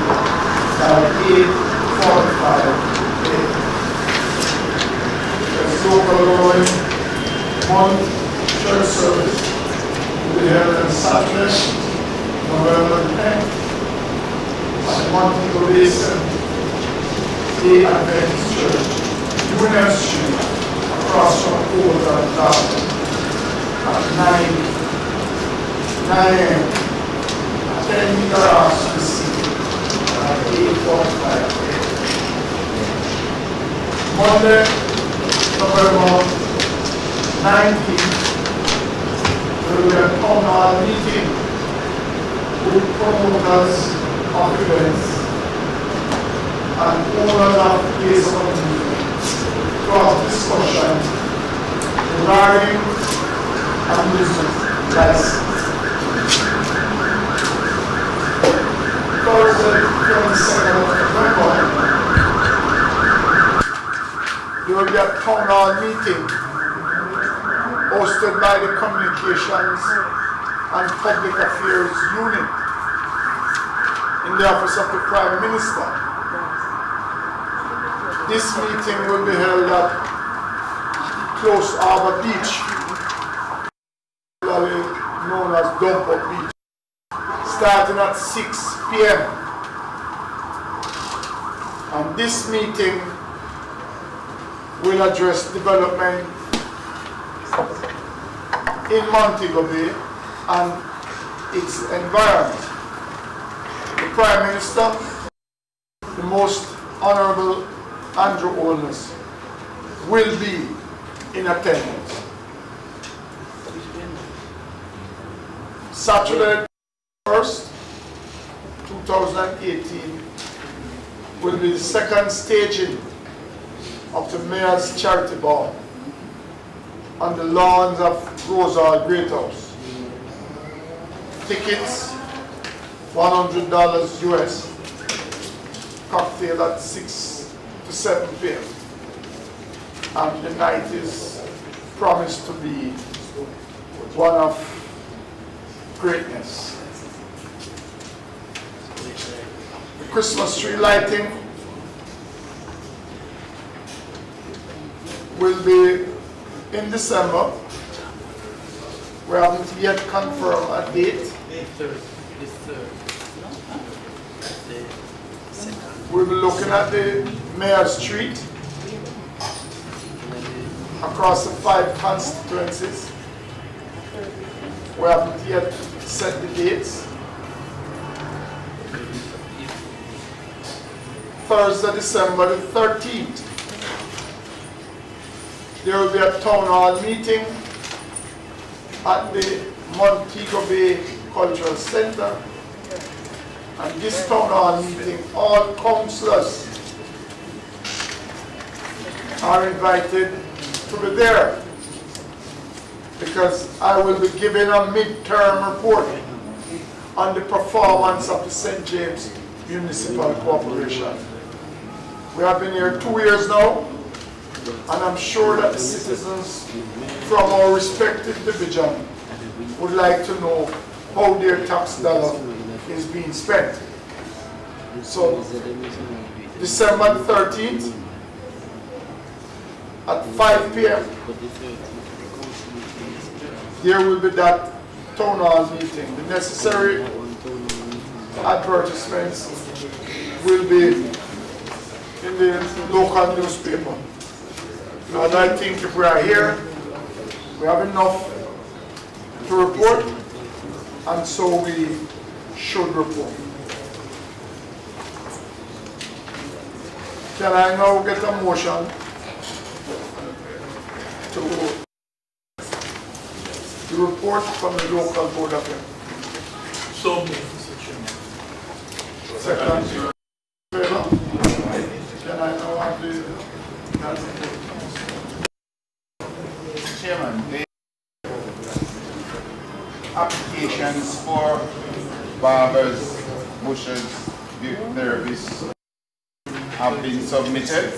by 8:45 a.m. The local government month church service will be held on Saturday, November 10th at Montego Basin Day Adventist Church, Union Street, across from Old and Darwin, at 9 a.m. Attending our specific at 8:45 a.m. Monday, November 19th, there will be a town hall meeting with promoters of events and owners of place of amusement to have discussion regarding amusement license. Thursday, 22nd of November, there will be a town hall meeting hosted by the Communications and Public Affairs Unit in the Office of the Prime Minister. This meeting will be held at Close Harbour Beach, known as Dump Up Beach, starting at 6 p.m. And this meeting will address development in Montego Bay and its environment. The Prime Minister, the Most Honourable Andrew Holness, will be in attendance. Saturday 1st, 2018 will be the second staging of the Mayor's Charity Ball on the lawns of Rosal Great House. Tickets, $100 US, cocktail at 6 to 7 p.m. And the night is promised to be one of greatness. The Christmas tree lighting will be in December. We haven't yet confirmed a date. We'll be looking at the Mayor's Street across the 5 constituencies. We haven't yet set the dates. Thursday, December the 13th, there will be a town hall meeting at the Montego Bay Cultural Center. And this town hall meeting, all councillors are invited to be there, because I will be giving a mid-term report on the performance of the St. James Municipal Corporation. We have been here 2 years now, and I'm sure that the citizens from our respective division would like to know how their tax dollar is being spent. So, December 13th at 5 p.m. there will be that town hall meeting. The necessary advertisements will be in the local newspaper. And I think if we are here, we have enough to report, and so we should report. Can I now get a motion to the report from the local board of health? So, Second. Favor? Can I now have the Chairman, the applications for barbers, bushers, beauty therapists have been submitted,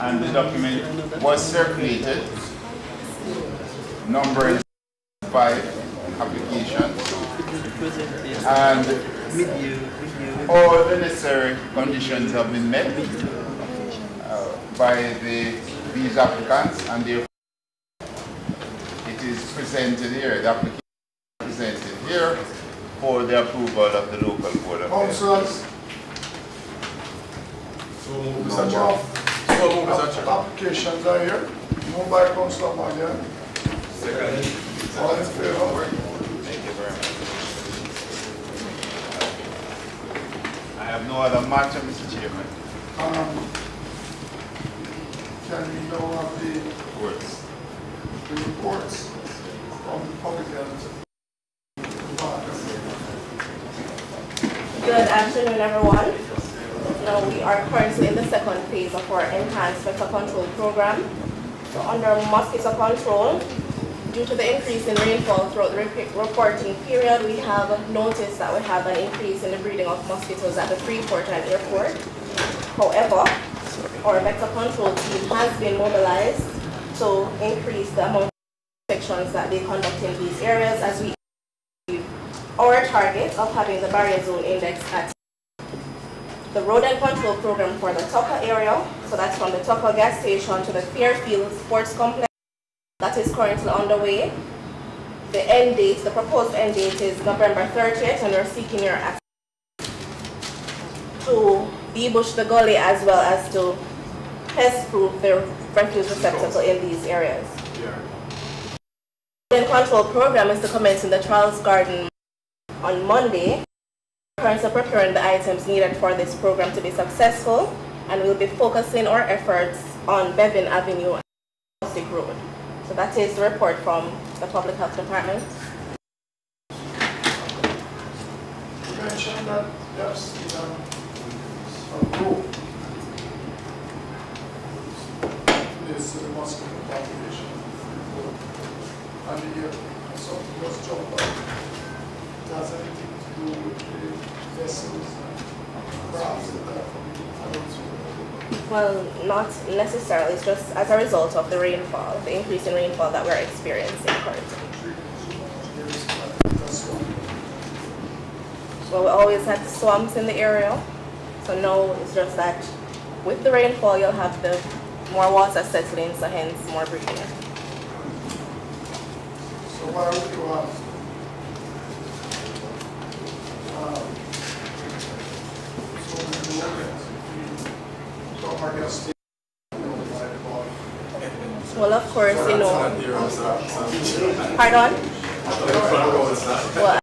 and the document was circulated. Number is 5 applications, and all the necessary conditions have been met by these applicants, and therefore it is presented here. The application is presented here for the approval of the local board of health. councillors? Mr. Chair. Applications are here. Moved by Councillor Malia. Second. All in favor? Thank you very much. I have no other matter, Mr. Chairman. Can we now have the Words. reports from the public health? Good afternoon, everyone. Now we are currently in the second phase of our enhanced vector control program. So under mosquito control, due to the increase in rainfall throughout the reporting period, we have noticed that we have an increase in the breeding of mosquitoes at the Freeport and airport. However, our vector control team has been mobilized to increase the amount of inspections that they conduct in these areas, as we achieve our target of having the barrier zone index at the rodent control program for the Tucker area. So that's from the Tucker gas station to the Fairfield Sports Complex. That is currently underway. The end date, the proposed end date is November 30th, and we're seeking your access to debush the gully as well as to pest-proof the refuse receptacle in these areas. The control program is to commence in the Charles Garden on Monday. We're currently preparing the items needed for this program to be successful, and we'll be focusing our efforts on Bevan Avenue and Rustic Road. So that is the report from the Public Health Department. You mentioned that you have seen a group is the mosquito population. And something was jumped out. It has anything to do with the vessels and crafts that are coming out. Well, not necessarily. It's just as a result of the rainfall, the increase in rainfall that we're experiencing currently. Well, we always had swamps in the area. So now it's just that with the rainfall, you'll have the more water settling, so hence more breeding. So why would you have so many rodents between Tucker gas station and Well, of course, you know. Pardon? Well,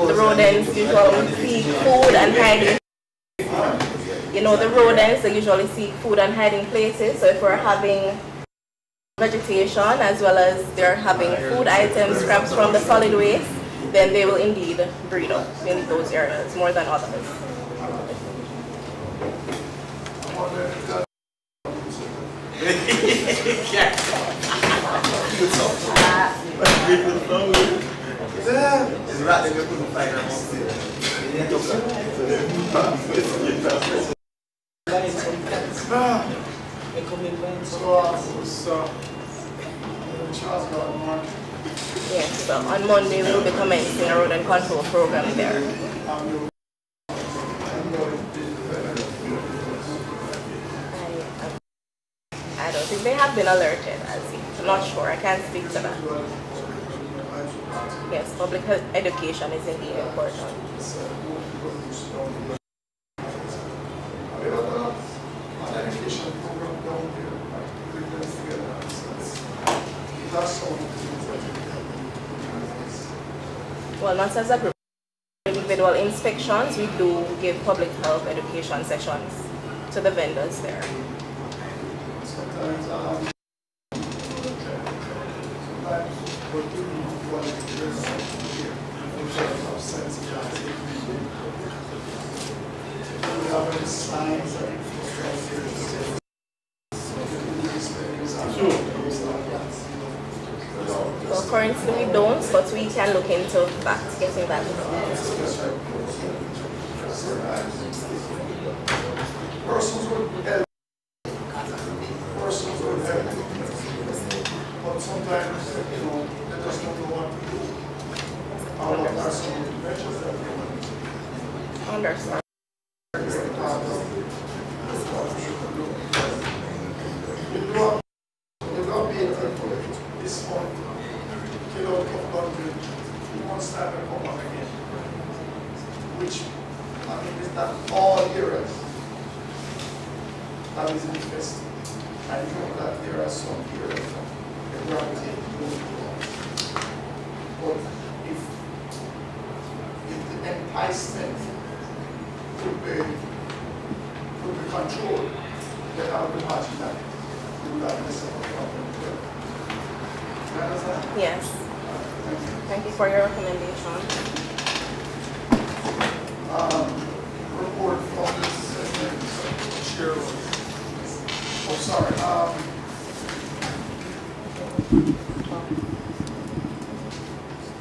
the rodents usually seek food and hiding. You know, the rodents, they usually seek food and hiding places. So if we're having vegetation, as well as they're having food items, scraps from the solid waste, then they will indeed breed up in those areas more than others. Yes, so on Monday we will be commencing a rodent control program there. I don't think they have been alerted as yet. I'm not sure, I can't speak to that. Yes, public health education is indeed important. Well, not as a group. Individual inspections, we do give public health education sessions to the vendors there. Well, currently we don't, but we can look into that, getting that. Persons with help. But sometimes, you know, they just don't know what to do. What are some measures that they want to take? Understand. This month, kill out of country, one time and come back again. Which, I mean, is not all areas that is infested. I know that there are some areas that gravitate those laws. But if the enticement could be controlled, then I would imagine that we would have less of a problem. Yes. Thank you for your recommendation. Report from this chair. Oh, sorry.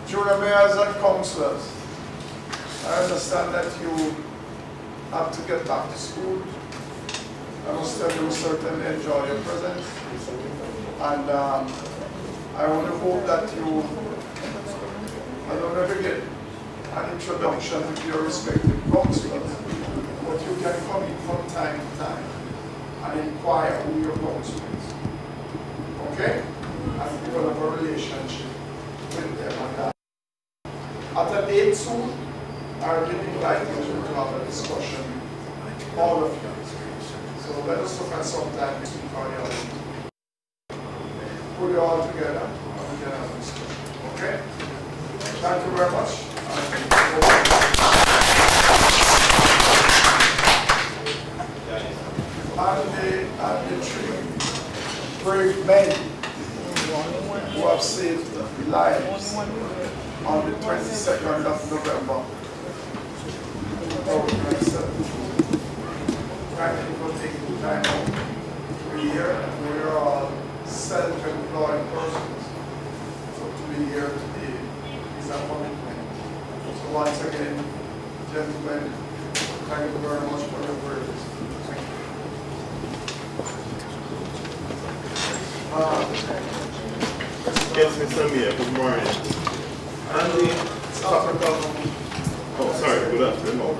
Junior mayors and councillors, I understand that you have to get back to school. I must tell you, certainly enjoy your presence. And I only hope that you, I don't ever get an introduction with your respective councillors, but you can come in from time to time and inquire who your council is. Okay? And develop a relationship with them. And at a date soon, I'll be inviting you to have a discussion with all of you. So let us look at some time to put it all together and we can have a discussion. Okay? Thank you very much. And the three brave men who have saved lives on the 22nd of November 2007. Thank you for taking the time out to be here. We are all self-employed persons. So to be here today is a commitment. So once again, gentlemen, thank you very much for your words. Thank you. Yes, Mr. Mayor, good morning. And the topic of, oh sorry, good afternoon.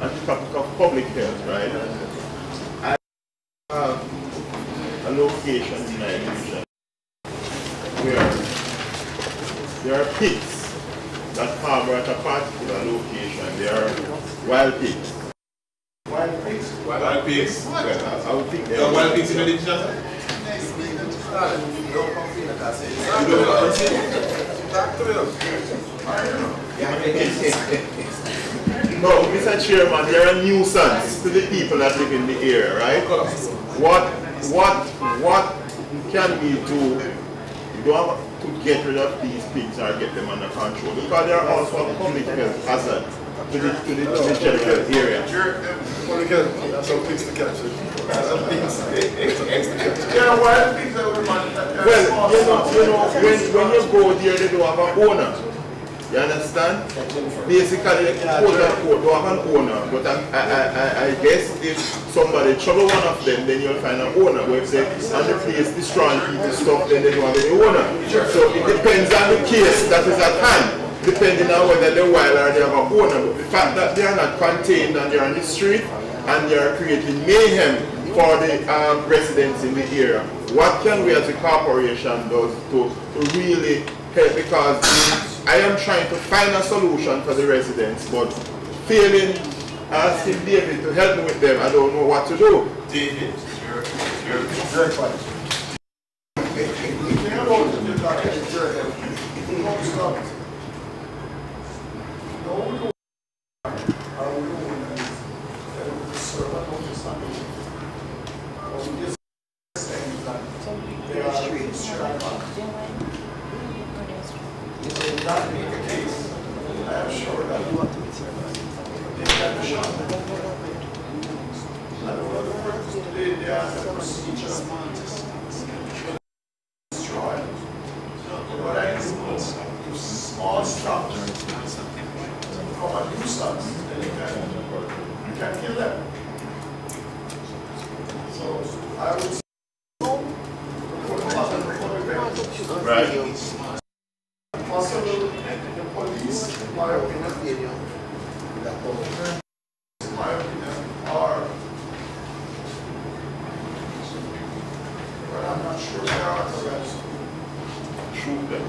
And the topic of public health, right? I have a location in my division where there are pigs that harbor at a particular location. They are wild pigs. Wild pigs? Wild pigs. Well, I would think they are wild pigs in the division? No, Mr. Chairman, they are a nuisance to the people that live in the area, right? What can we do, you don't have to get rid of these pigs or get them under control, because they are also a public health hazard to the general area. Public health, that's some pigs to catch it. That's some pigs to catch. Yeah, why the pigs that we want? Well, you know, when you go there, they don't have an owner. You understand? Basically, quote unquote, don't have an owner. But I guess if somebody trouble one of them, then you'll find an owner. But if they and the place destroying people's stuff, then they don't have any owner. So it depends on the case that is at hand, depending on whether they're wild or they have an owner. But the fact that they are not contained and they're on the street and they are creating mayhem for the residents in the area, what can we as a corporation do to really help? Because I am trying to find a solution for the residents, but failing asking David to help me with them, I don't know what to do. David, you're very quiet. That being the case, I am sure that you want to be they can be shot. I don't know the purpose today, they are the procedure destroyed. But I think small stuff from a new stuff, then you can kill them. So I would say Right. possible the police, in my opinion, are, but I'm not sure they are arrests. Shoot them.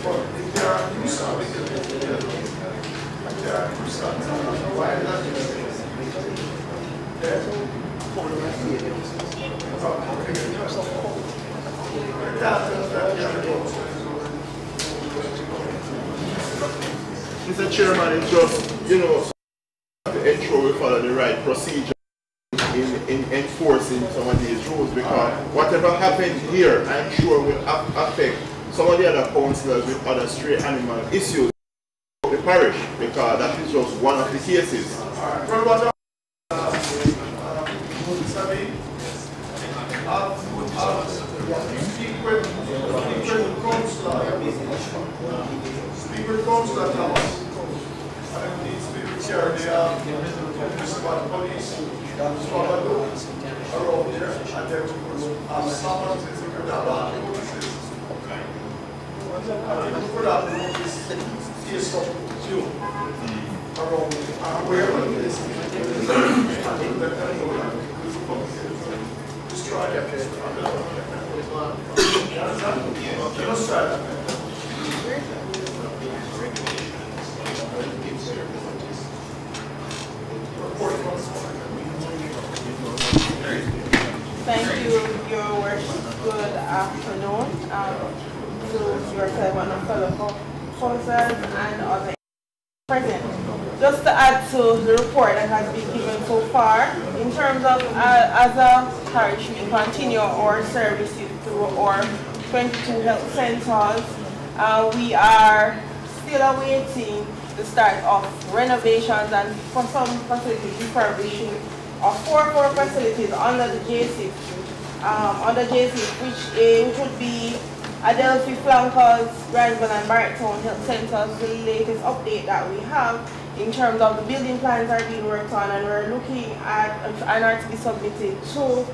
But if they are nuisance, if they are nuisance, I don't know why that is. Mr. Chairman, it's just, you know, to ensure we follow the right procedure in enforcing some of these rules, because whatever happens here, I'm sure will affect some of the other councillors with other stray animal issues of the parish, because that is just one of the cases. Speak with Councillor Thomas. And these people here, they are municipal police, Swabado, around there, and then we could someone to could have notices. And we could have noticed case of you around wherever it is. And let them know that destroy their place. Just try that. Thank you, Your Worship. Good afternoon to yourself and fellow councillors and other present. Just to add to the report that has been given so far, in terms of as a parish, we continue our services through our 22 health centers. We are still awaiting the start of renovations and for some facilities refurbishing of 4 facilities under the JC, which would be Adelphi, Flankers, Granville and Barrettstown Health Centers. The latest update that we have in terms of the building plans are being worked on, and we're looking at and are to be submitted to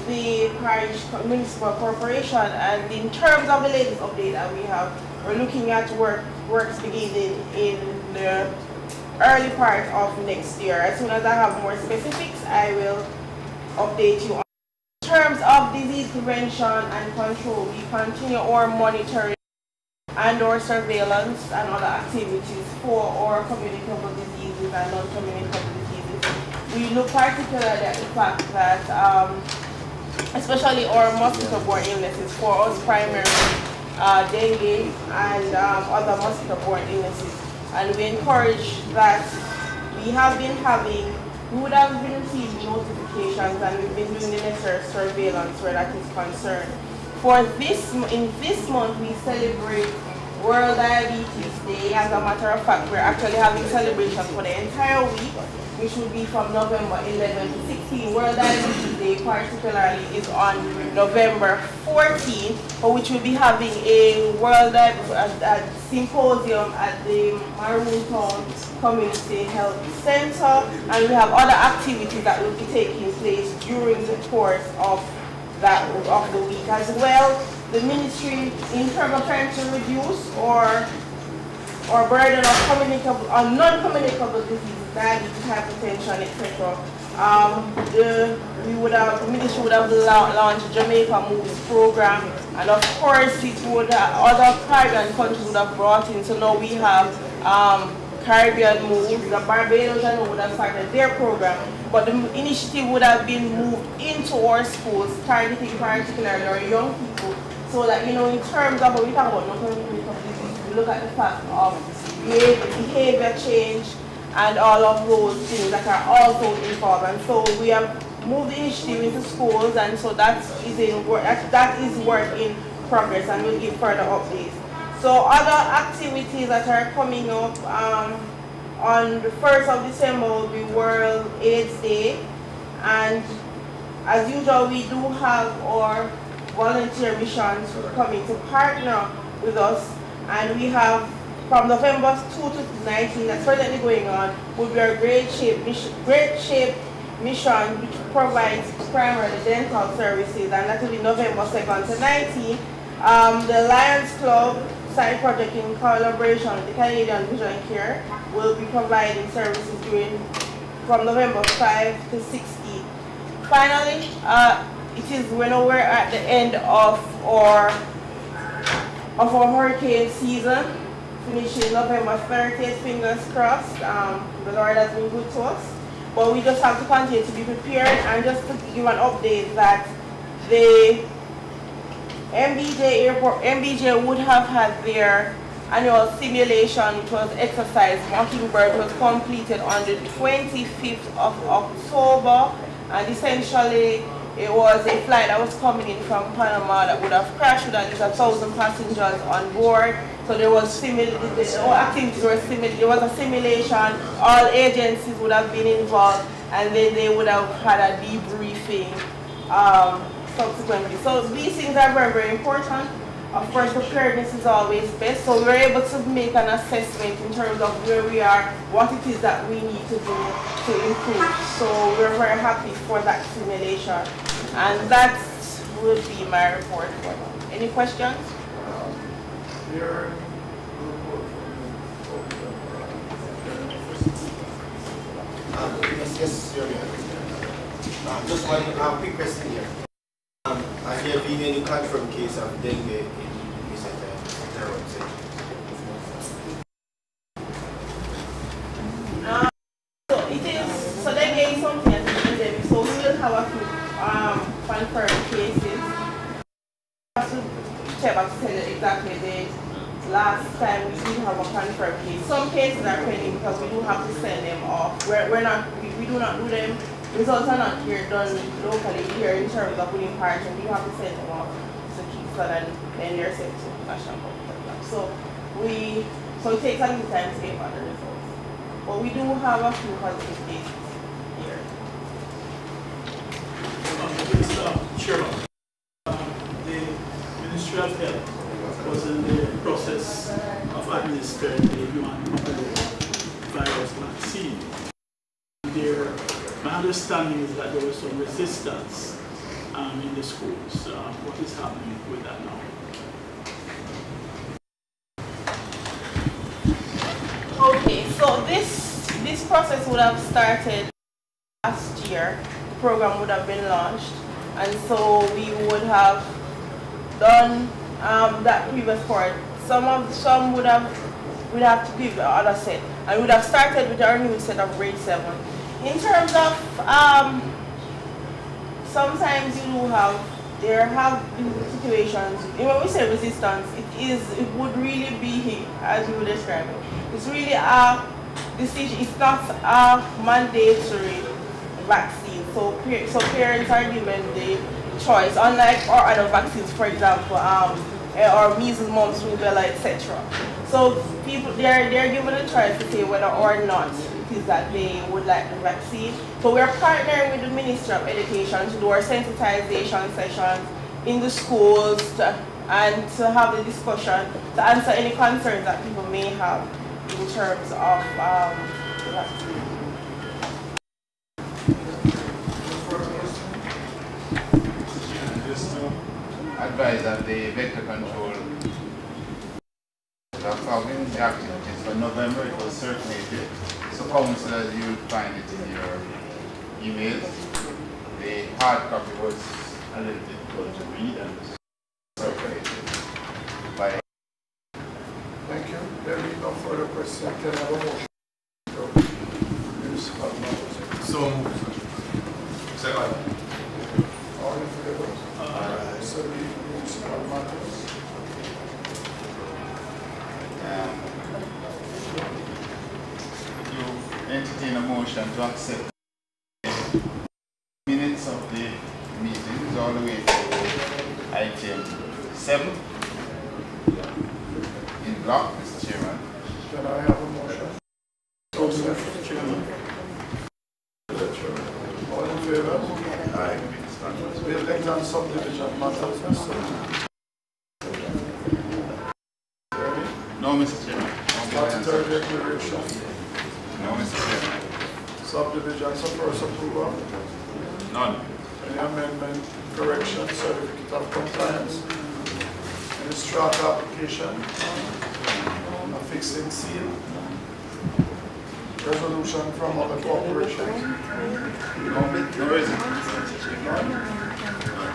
the parish municipal corporation. And in terms of the latest update that we have, we're looking at works beginning in the early part of next year. As soon as I have more specifics, I will update you. In terms of disease prevention and control, we continue our monitoring and our surveillance and other activities for our communicable diseases and non-communicable diseases. We look particularly at the fact that especially our mosquito-borne illnesses, for us primarily dengue and other mosquito-borne illnesses. And we encourage that we have been having we would have been receiving notifications, and we've been doing the necessary surveillance where that is concerned. In this month, we celebrate World Diabetes Day. As a matter of fact, we're actually having celebrations for the entire week, which will be from November 11 to 16. World Diabetes Day particularly is on November 14, for which we'll be having a World Diabetes Symposium at the Maroon Town Community Health Center, and we have other activities that will be taking place during the course of the week as well. The ministry, in terms of trying to reduce or burden of non-communicable diseases, diabetes, hypertension, etc. The ministry would have launched Jamaica Moves program, and of course other Caribbean countries would have brought in. So now we have Caribbean Moves. The Barbados would have started their program, but the initiative would have been moved into our schools, targeting particularly our young people, so that, you know, in terms of when we talk about non-communicable disease, we look at the fact of behavior change and all of those things that are also involved. And so we have moved the initiative into schools, and so that is work in progress, and we'll give further updates. So other activities that are coming up, on the 1st of December will be World AIDS Day, and as usual we do have our volunteer missions coming to partner with us, and we have from November 2 to 19, that's presently going on, will be our Great Shape mission, which provides primarily dental services, and that will be November 2nd to 19. The Lions Club side project in collaboration with the Canadian Vision Care will be providing services from November 5 to 16. Finally, we're at the end of our hurricane season, finishing November 30th, fingers crossed. The Lord has been good to us, but we just have to continue to be prepared. And just to give an update that the MBJ would have had their annual simulation, which was exercise Mockingbird, was completed on the 25th of October, and essentially it was a flight that was coming in from Panama that would have crashed with at least 1,000 passengers on board. So there was activities were similar. There was a simulation. All agencies would have been involved, and then they would have had a debriefing subsequently. So these things are very, very important. Of course, preparedness is always best. So we're able to make an assessment in terms of where we are, what it is that we need to do to improve. So we're very happy for that simulation. And that would be my report for now. Any questions? Yes, Your Honor. Just one quick question here. Has there been any confirmed case of dengue in recent times? So dengue is something that's endemic. So we will have a few confirmed cases. I have to check back to tell you exactly the last time we did have a confirmed case. Some cases are pending because we do have to send them off. We do not do them. Results are not done locally here in terms of winning parts, and we have to send them off to Kingston, and then they're sent to National Program. So it takes a little time to get the results. But we do have a few positive cases here. Chairman, the Ministry of Health was in the process of administering the human papillomavirus vaccine. My understanding is that there was some resistance in the schools. What is happening with that now? Okay, so this process would have started last year. The program would have been launched, and so we would have done that previous part. Some would have to give the other set, and we would have started with our new set of grade 7. In terms of, sometimes there have been situations, when we say resistance, it would really be, as you would describe it, it's really a decision, it's not a mandatory vaccine. So parents are given the choice, unlike our other vaccines, for example, or measles, mumps, rubella, etc. So people, they're given a choice to say whether or not it is that they would like the vaccine. So we're partnering with the Ministry of Education to do our sensitization sessions in the schools and to have the discussion to answer any concerns that people may have in terms of the vaccine. Just to advise that the vector control following the activities for November, it was circulated. So councillors, you'll find it in your emails. The hard copy was a little difficult to read and circulated by. Thank you. There is no further question. Can I have a motion? So second. All in favor? So the municipal matters. You entertain a motion to accept the minutes of the meetings all the way to item 7 in block, Mr. Chairman. Can I have a motion? So, Mr. Chairman. All in favor? Aye. Buildings and subdivision matters, Mr. No, Mr. Chairman. Statutory declaration. No, Mr. Chairman. Subdivisions of first approval. None. Any amendment, correction, certificate of compliance. Any strata application. A fixing seal. Resolution from other corporations. No reason.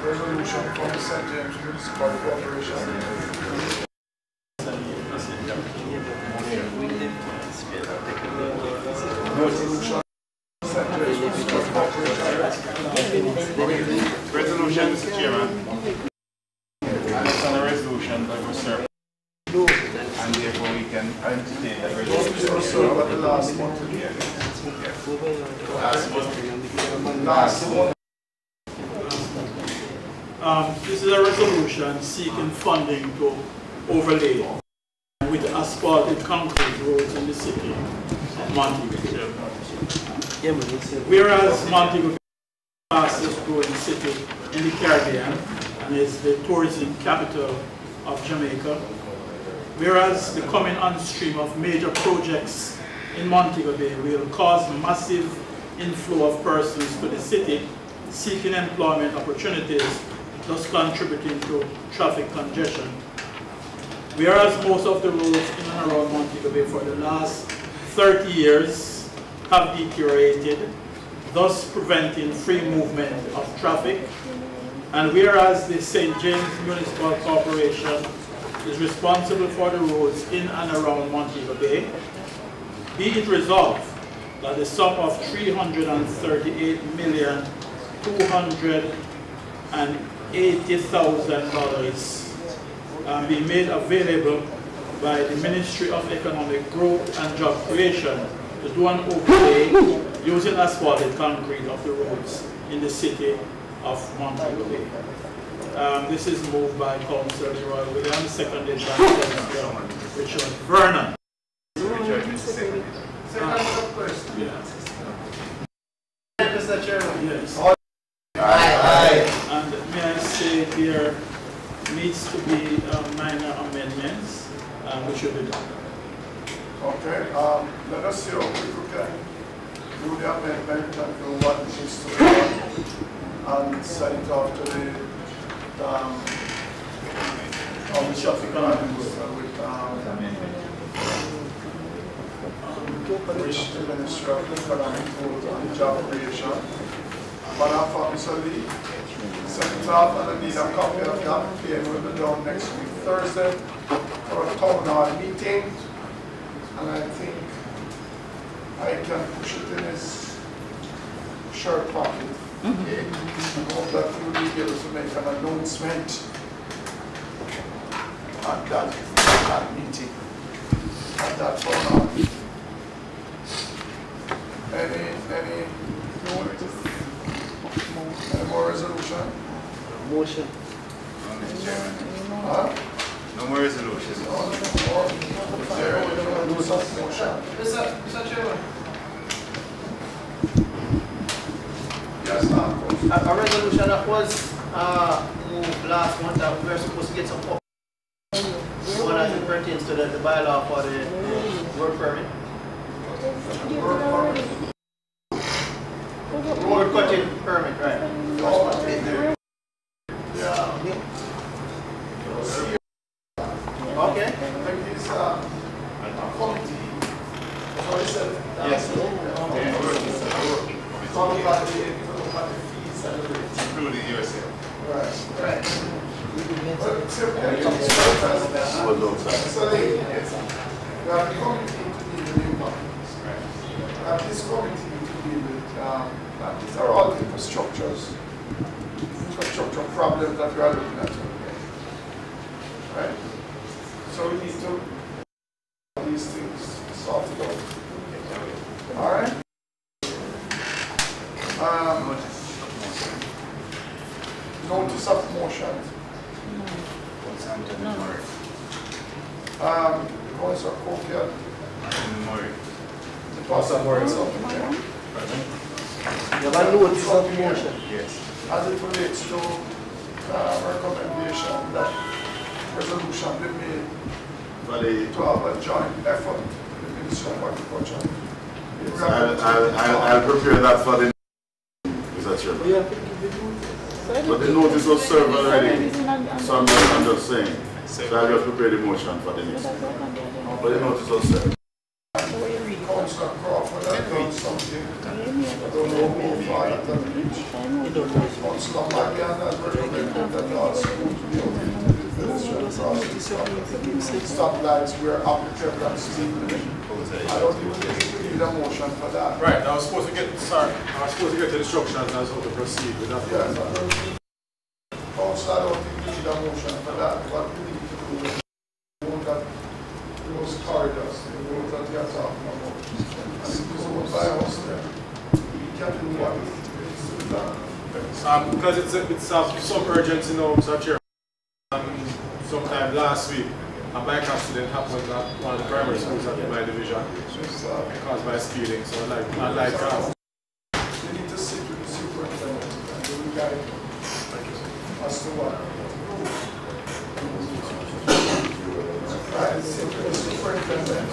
Resolution from the St. James Municipal Corporation. Resolution. Resolution, Mr. Chairman. And it's on a resolution that was served. And therefore we can entertain that resolution. So what the last month? Last month. This is a resolution seeking funding to overlay with asphalted concrete roads in the city of Montego. Whereas Montego is the fastest growing city in the Caribbean and is the tourism capital of Jamaica, whereas the coming on stream of major projects in Montego Bay will cause massive inflow of persons to the city seeking employment opportunities, thus contributing to traffic congestion. Whereas most of the roads in and around Montego Bay for the last 30 years have deteriorated, thus preventing free movement of traffic. And whereas the St. James Municipal Corporation is responsible for the roads in and around Montego Bay, be it resolved that the sum of $338,280,000 be made available by the Ministry of Economic Growth and Job Creation to do an overlay using asphalted concrete of the roads in the city of Montego Bay. This is moved by Councillor Leroy Williams, seconded by Councillor Richard Vernon. Mr. Chairman. Yes. Aye. And may I say there needs to be minor amendments which should be done. Okay, let us see how we can do the amendment and do what needs to be done and send it off to the traffic which the Ministry of Economic Growth and Job Creation. But our officer Lee sent it off and I need a copy of the application will be done next week, Thursday, for a town hall meeting. And I think I can push it in his shirt pocket. I hope that you will be able to make an announcement at that meeting, at that town hall. Any more resolution? Motion. No, Mr. Chairman. Huh? No more resolutions. No more. Is there any motion? Mr. Chairman. Yes, ma'am. A resolution that was moved last month that we were supposed to get some up. One as it pertains to the bylaw for the work permit. Road cutting permit, right. Yeah. Okay. Like this committee. So I said, Yes. talk about the fees and the rates. Including yourself. Right. Right. Well, so the we have the committee to deal with impacts. And this committee to deal with, these are all infrastructure problems that we are looking at today. Right? So we need to these things sorted out. All right? Notice of motion. Councillor Cokian. The person word something there. You have a notice of motion. Yes. As it relates to recommendation that resolution be made to have a joint effort with the Ministry of Agriculture. I'll prepare that for the Mr. Chairman. But the notice was served already, so I'm just saying. So I'll just prepare the motion for the next one. But the notice was served. Councillor Crawford has done something. I don't know how far that has reached. Councillor Magian has recommended that all schools be open to the pedestrian crossing. Stoplights where applicable and speed limit. I don't even think we need a motion for that. Right, I was supposed to get the instructions as how to proceed with that. Yes, Councillor, I don't think we need a motion for that. What we need to do is that those corridors, the roads that we are talking about, and if it's owned by us, then we can do what is done. Because it's some urgency now, Mr. Chair. Sometime last week, a bike accident happened at one of the primary schools at my division, caused by speeding. So you need to sit with the superintendent and the guide as to what. Right, sit with the superintendent.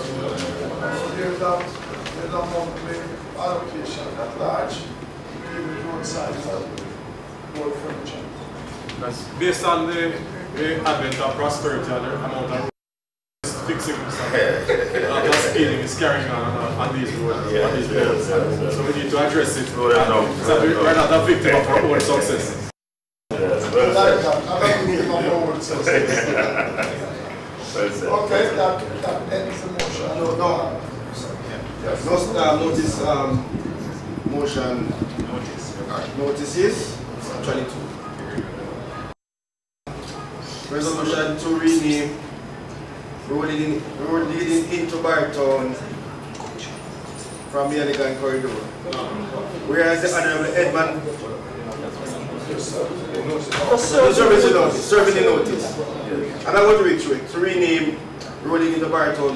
There's a monthly allocation at large, given road size and road furniture. That's based on the advent of prosperity and the amount of fixing speeding is carrying on these roads, on these roads. So we need to address it. So we're not a victim of our own successes. Okay, that ends the motion. Yes. Notice, motion notices, actually two. Resolution to rename road leading into Bartown from the Elegant Corridor. Whereas the Honorable Edmund serving the notice. And I want to read through it. To rename road leading into Bartown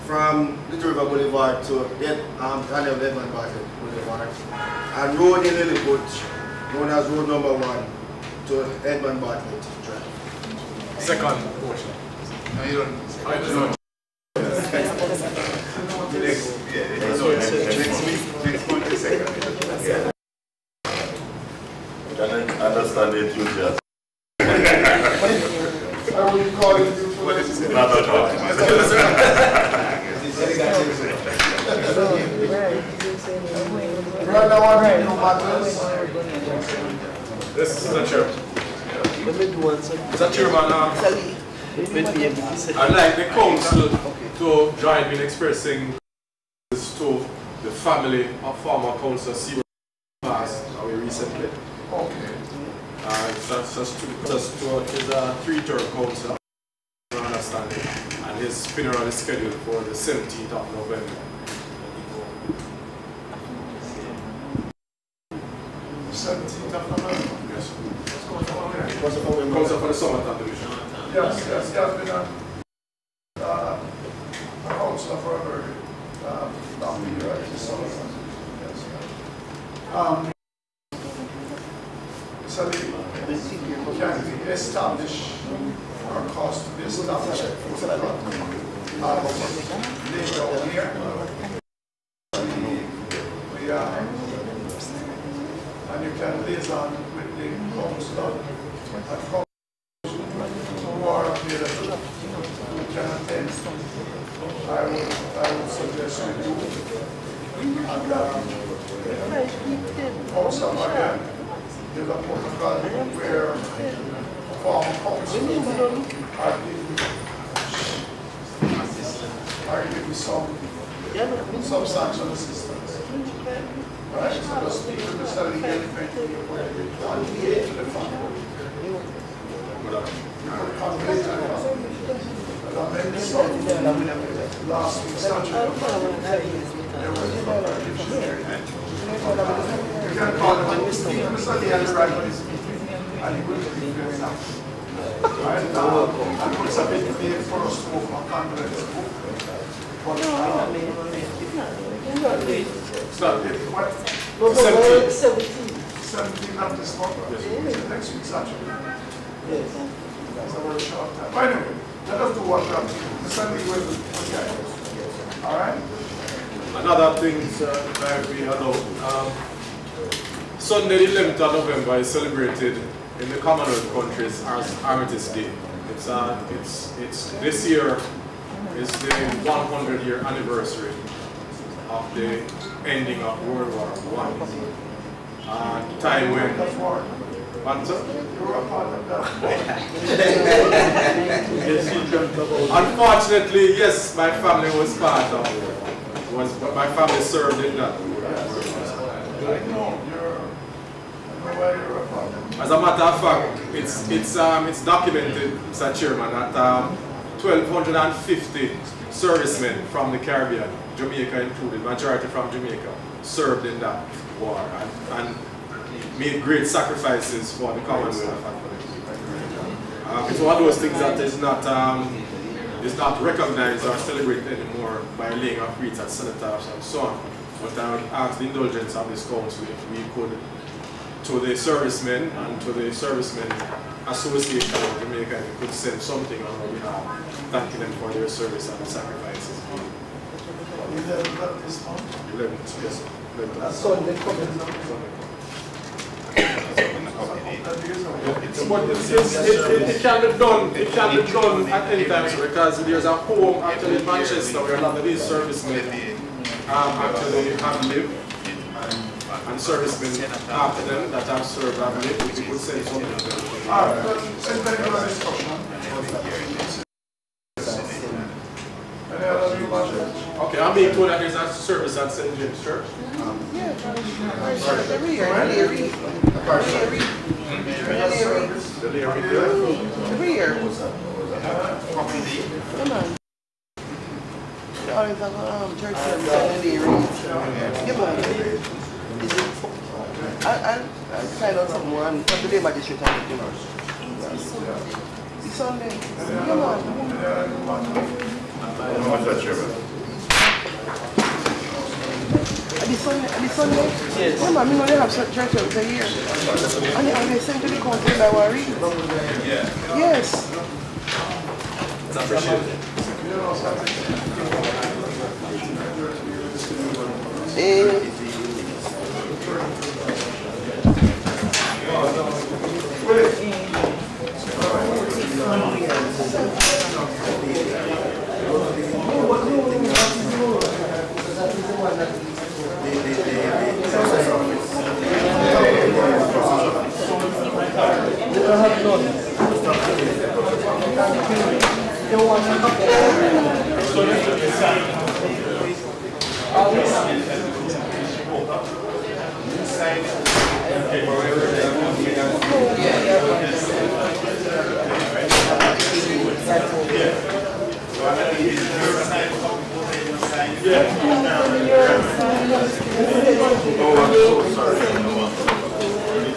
from Little River Boulevard to Honorable Edmund Bartown Boulevard. And road in Lilliput, known as road number 1. To Edmund Bartlett Drive. Second motion. No, you don't. I don't know. Next month is second. Yeah. Can I understand the enthusiasm? I will call it you for this. Not at all. This is the chair. Mr. Chairman, I'd like the council to join me in expressing this to the family of former councillor Seward passed away recently. Okay. That's just to his 3-term councillor, understanding, and his funeral is scheduled for the 17th of November. So it comes up for the summertime division. Yes, yes, he has been a councillor for a very long period. Yes, so can we establish our cost to be established laid down here? And you can liaison with the councillor who are available, who can attend. I would suggest we do. And also again, there's a protocol where former councillors are giving some substantial assistance. Right? So the speaker is telling anything on the edge of the fund. But I made this up last week, Saturday. You can call him the speaker, Mr. Lee, and the right and he will be very happy. Right? And puts a bit of for us to open a condolence book. But 17 of this month, next week Saturday. Yes. That's a very short time. But anyway, let us do what we have to do. Mr. Lee will all right? Another thing that we know, Sunday the 11th of November is celebrated in the Commonwealth countries as Armistice Day. It's this year is the 100-year anniversary of the ending of World War I. Time when unfortunately, yes, my family was part of but my family served in that. As a matter of fact, it's documented, Mr. Chairman, that 1,250 servicemen from the Caribbean, Jamaica included, majority from Jamaica, served in that war and made great sacrifices for the Commonwealth. It's one of those things that is not recognized or celebrated anymore by laying of wreaths at cenotaphs and so on. But I would ask the indulgence of this council if we could, to the servicemen and to the Servicemen Association of Jamaica, if we could send something on our behalf, thanking them for their service and sacrifices. 11th this month? 11th, yes. That's Sunday coming. But it can be done. It can be done at any time because there's a home actually in Manchester where a lot of these servicemen actually have lived, and servicemen after them that have served have lived. If you could say something to them. All right. Discussion. Any other new budget? Okay, I'm being told that there's a service at St. James Church. Every year. Come on. They always have a church service and they read. Give on. I'll find out some more and from the day magistrate and the It's Sunday. Come on. This Sunday? Yes. Yeah, man, they have church service a year. And they send to the council by Wari. Yeah. Yes. It's appreciated.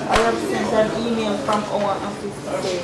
I received an email from our office today.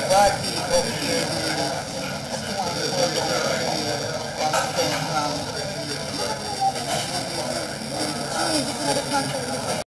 Right.